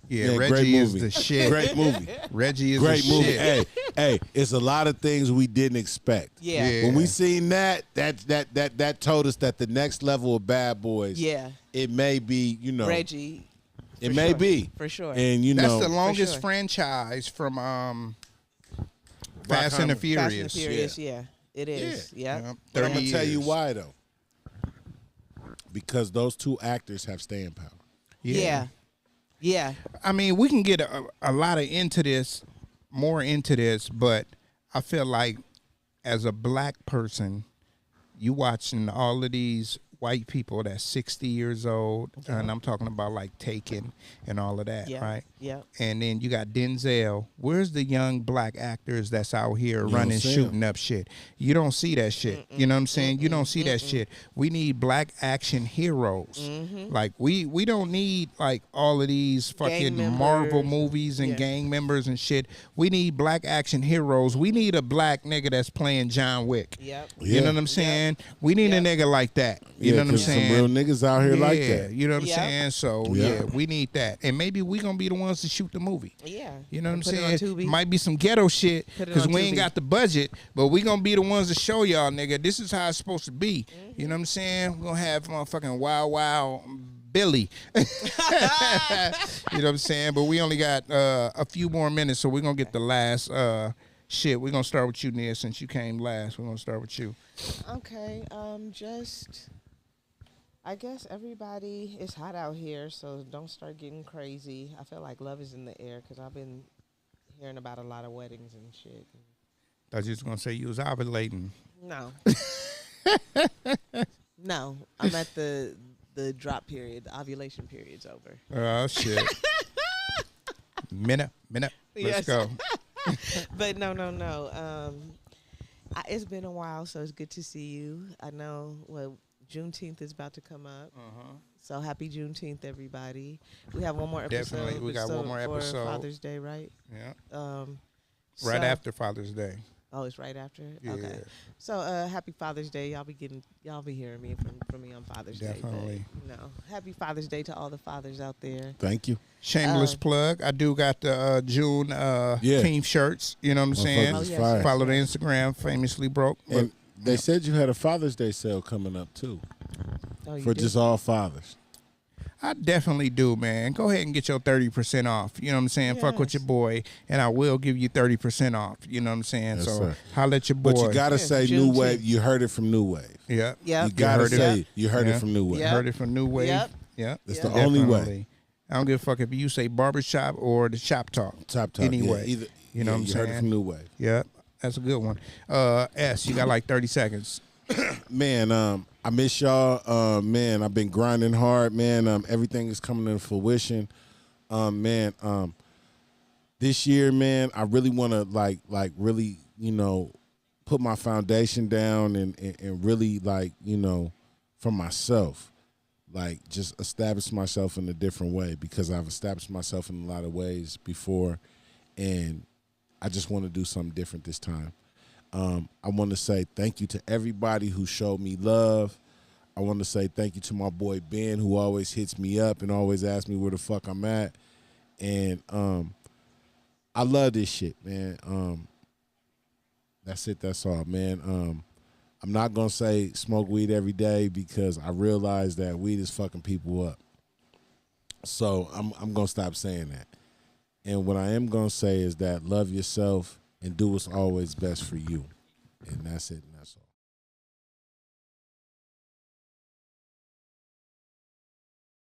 Yeah,
Man, great
Reggie is
movie.
the shit.
Great movie.
Reggie is
Great
the
movie.
shit.
Hey, it's a lot of things we didn't expect.
Yeah.
Yeah.
When we seen that told us that the next level of Bad Boys,
Yeah.
it may be,
Reggie.
it
for
may
sure.
be
For sure.
and
That's the longest
sure.
franchise from Fast
Rock
and the
Hummer.
Furious.
Fast and the Furious, yeah. It is. Yeah.
Yeah,
But I'm
30
gonna tell you
years.
why though, because those 2 actors have staying power.
Yeah. Yeah.
I mean, we can get a lot more into this, but I feel like as a black person, you watching all of these white people that's 60 years old, and I'm talking about like Taken and all of that,
Yeah.
right?
Yeah.
And then you got Denzel. Where's the young black actors that's out here
don't
running,
see 'em.
shooting up shit? You don't see that shit. You know what I'm saying? You don't see that shit. We need black action heroes. Like we don't need like all of these fucking
members.
Marvel movies and
Yeah.
gang members and shit. We need black action heroes. We need a black nigga that's playing John Wick.
Yep.
You know what I'm saying? We need a nigga like that. You You know what I'm
'cause
saying?
some real niggas out here like
Yeah,
that.
you know what I'm
Yep.
saying? So
Yeah.
yeah, we need that, and maybe we gonna be the ones to shoot the movie.
Yeah.
You know what I'm
Put it on
saying?
Tubi.
Might be some ghetto shit
Put it
because
on
we ain't
Tubi.
got the budget, but we gonna be the ones to show y'all, nigga. This is how it's supposed to be.
Mm-hmm.
You know what I'm saying? We're gonna have motherfucking Wild Billy. You know what I'm saying? But we only got a few more minutes, so we're gonna get the last shit. We're gonna start with you, Nia, since you came last. We're gonna start with you.
Okay. I guess everybody, it's hot out here, so don't start getting crazy. I feel like love is in the air because I've been hearing about a lot of weddings and shit.
I was just gonna say you was ovulating.
No. No. I'm at the drop period. The ovulation period's over.
Oh shit. Minute. Let's
Yes.
go.
But no. It's been a while, so it's good to see you. I know Juneteenth is about to come up. So happy Juneteenth, everybody. We have one more episode.
Definitely, we got one more
for
episode.
Father's Day, right?
Yeah. Right after Father's Day.
Oh, it's right after.
Yeah.
Okay. So happy Father's Day. Y'all be hearing me from me on Father's
Definitely.
Day. But, happy Father's Day to all the fathers out there.
Thank you.
Shameless plug. I do got the June team shirts. You know what I'm saying?
Motherfuckers
yes,
fire.
yes.
Follow the Instagram, famously broke.
And they said you had a Father's Day sale coming up too
Oh, you
for
did?
just all fathers.
I definitely do, man. Go ahead and get your 30% off. You know what I'm saying? Fuck with
Yes.
your boy, and I will give you 30% off. You know what I'm saying?
Yes,
so
sir.
holla at your boy.
But you gotta
Yeah,
say
Juneteenth.
New Wave. You heard it from New Wave.
yeah.
Yep.
You gotta
heard it.
say you heard
Yeah.
it from New Wave.
Yep.
Heard it from New Wave.
Yep.
Yeah.
That's
Yeah.
the only way.
Definitely. I don't give a fuck if you say barbershop or the shop talk.
Top talk.
Anyway,
yeah, either,
you know what I'm
you heard it
saying?
from New Wave.
Yeah, that's a good one. S, you got like 30 seconds.
Man, I miss y'all. Man, I've been grinding hard. Man, everything is coming to fruition. Man, this year, man, I really want to like really, put my foundation down and really for myself, like just establish myself in a different way because I've established myself in a lot of ways before, and I just want to do something different this time. I want to say thank you to everybody who showed me love. I want to say thank you to my boy Ben, who always hits me up and always asks me where the fuck I'm at. And I love this shit, man. That's it. That's all, man. I'm not going to say smoke weed every day because I realize that weed is fucking people up. So I'm going to stop saying that. And what I am going to say is that love yourself and do what's always best for you. And that's it, and that's all.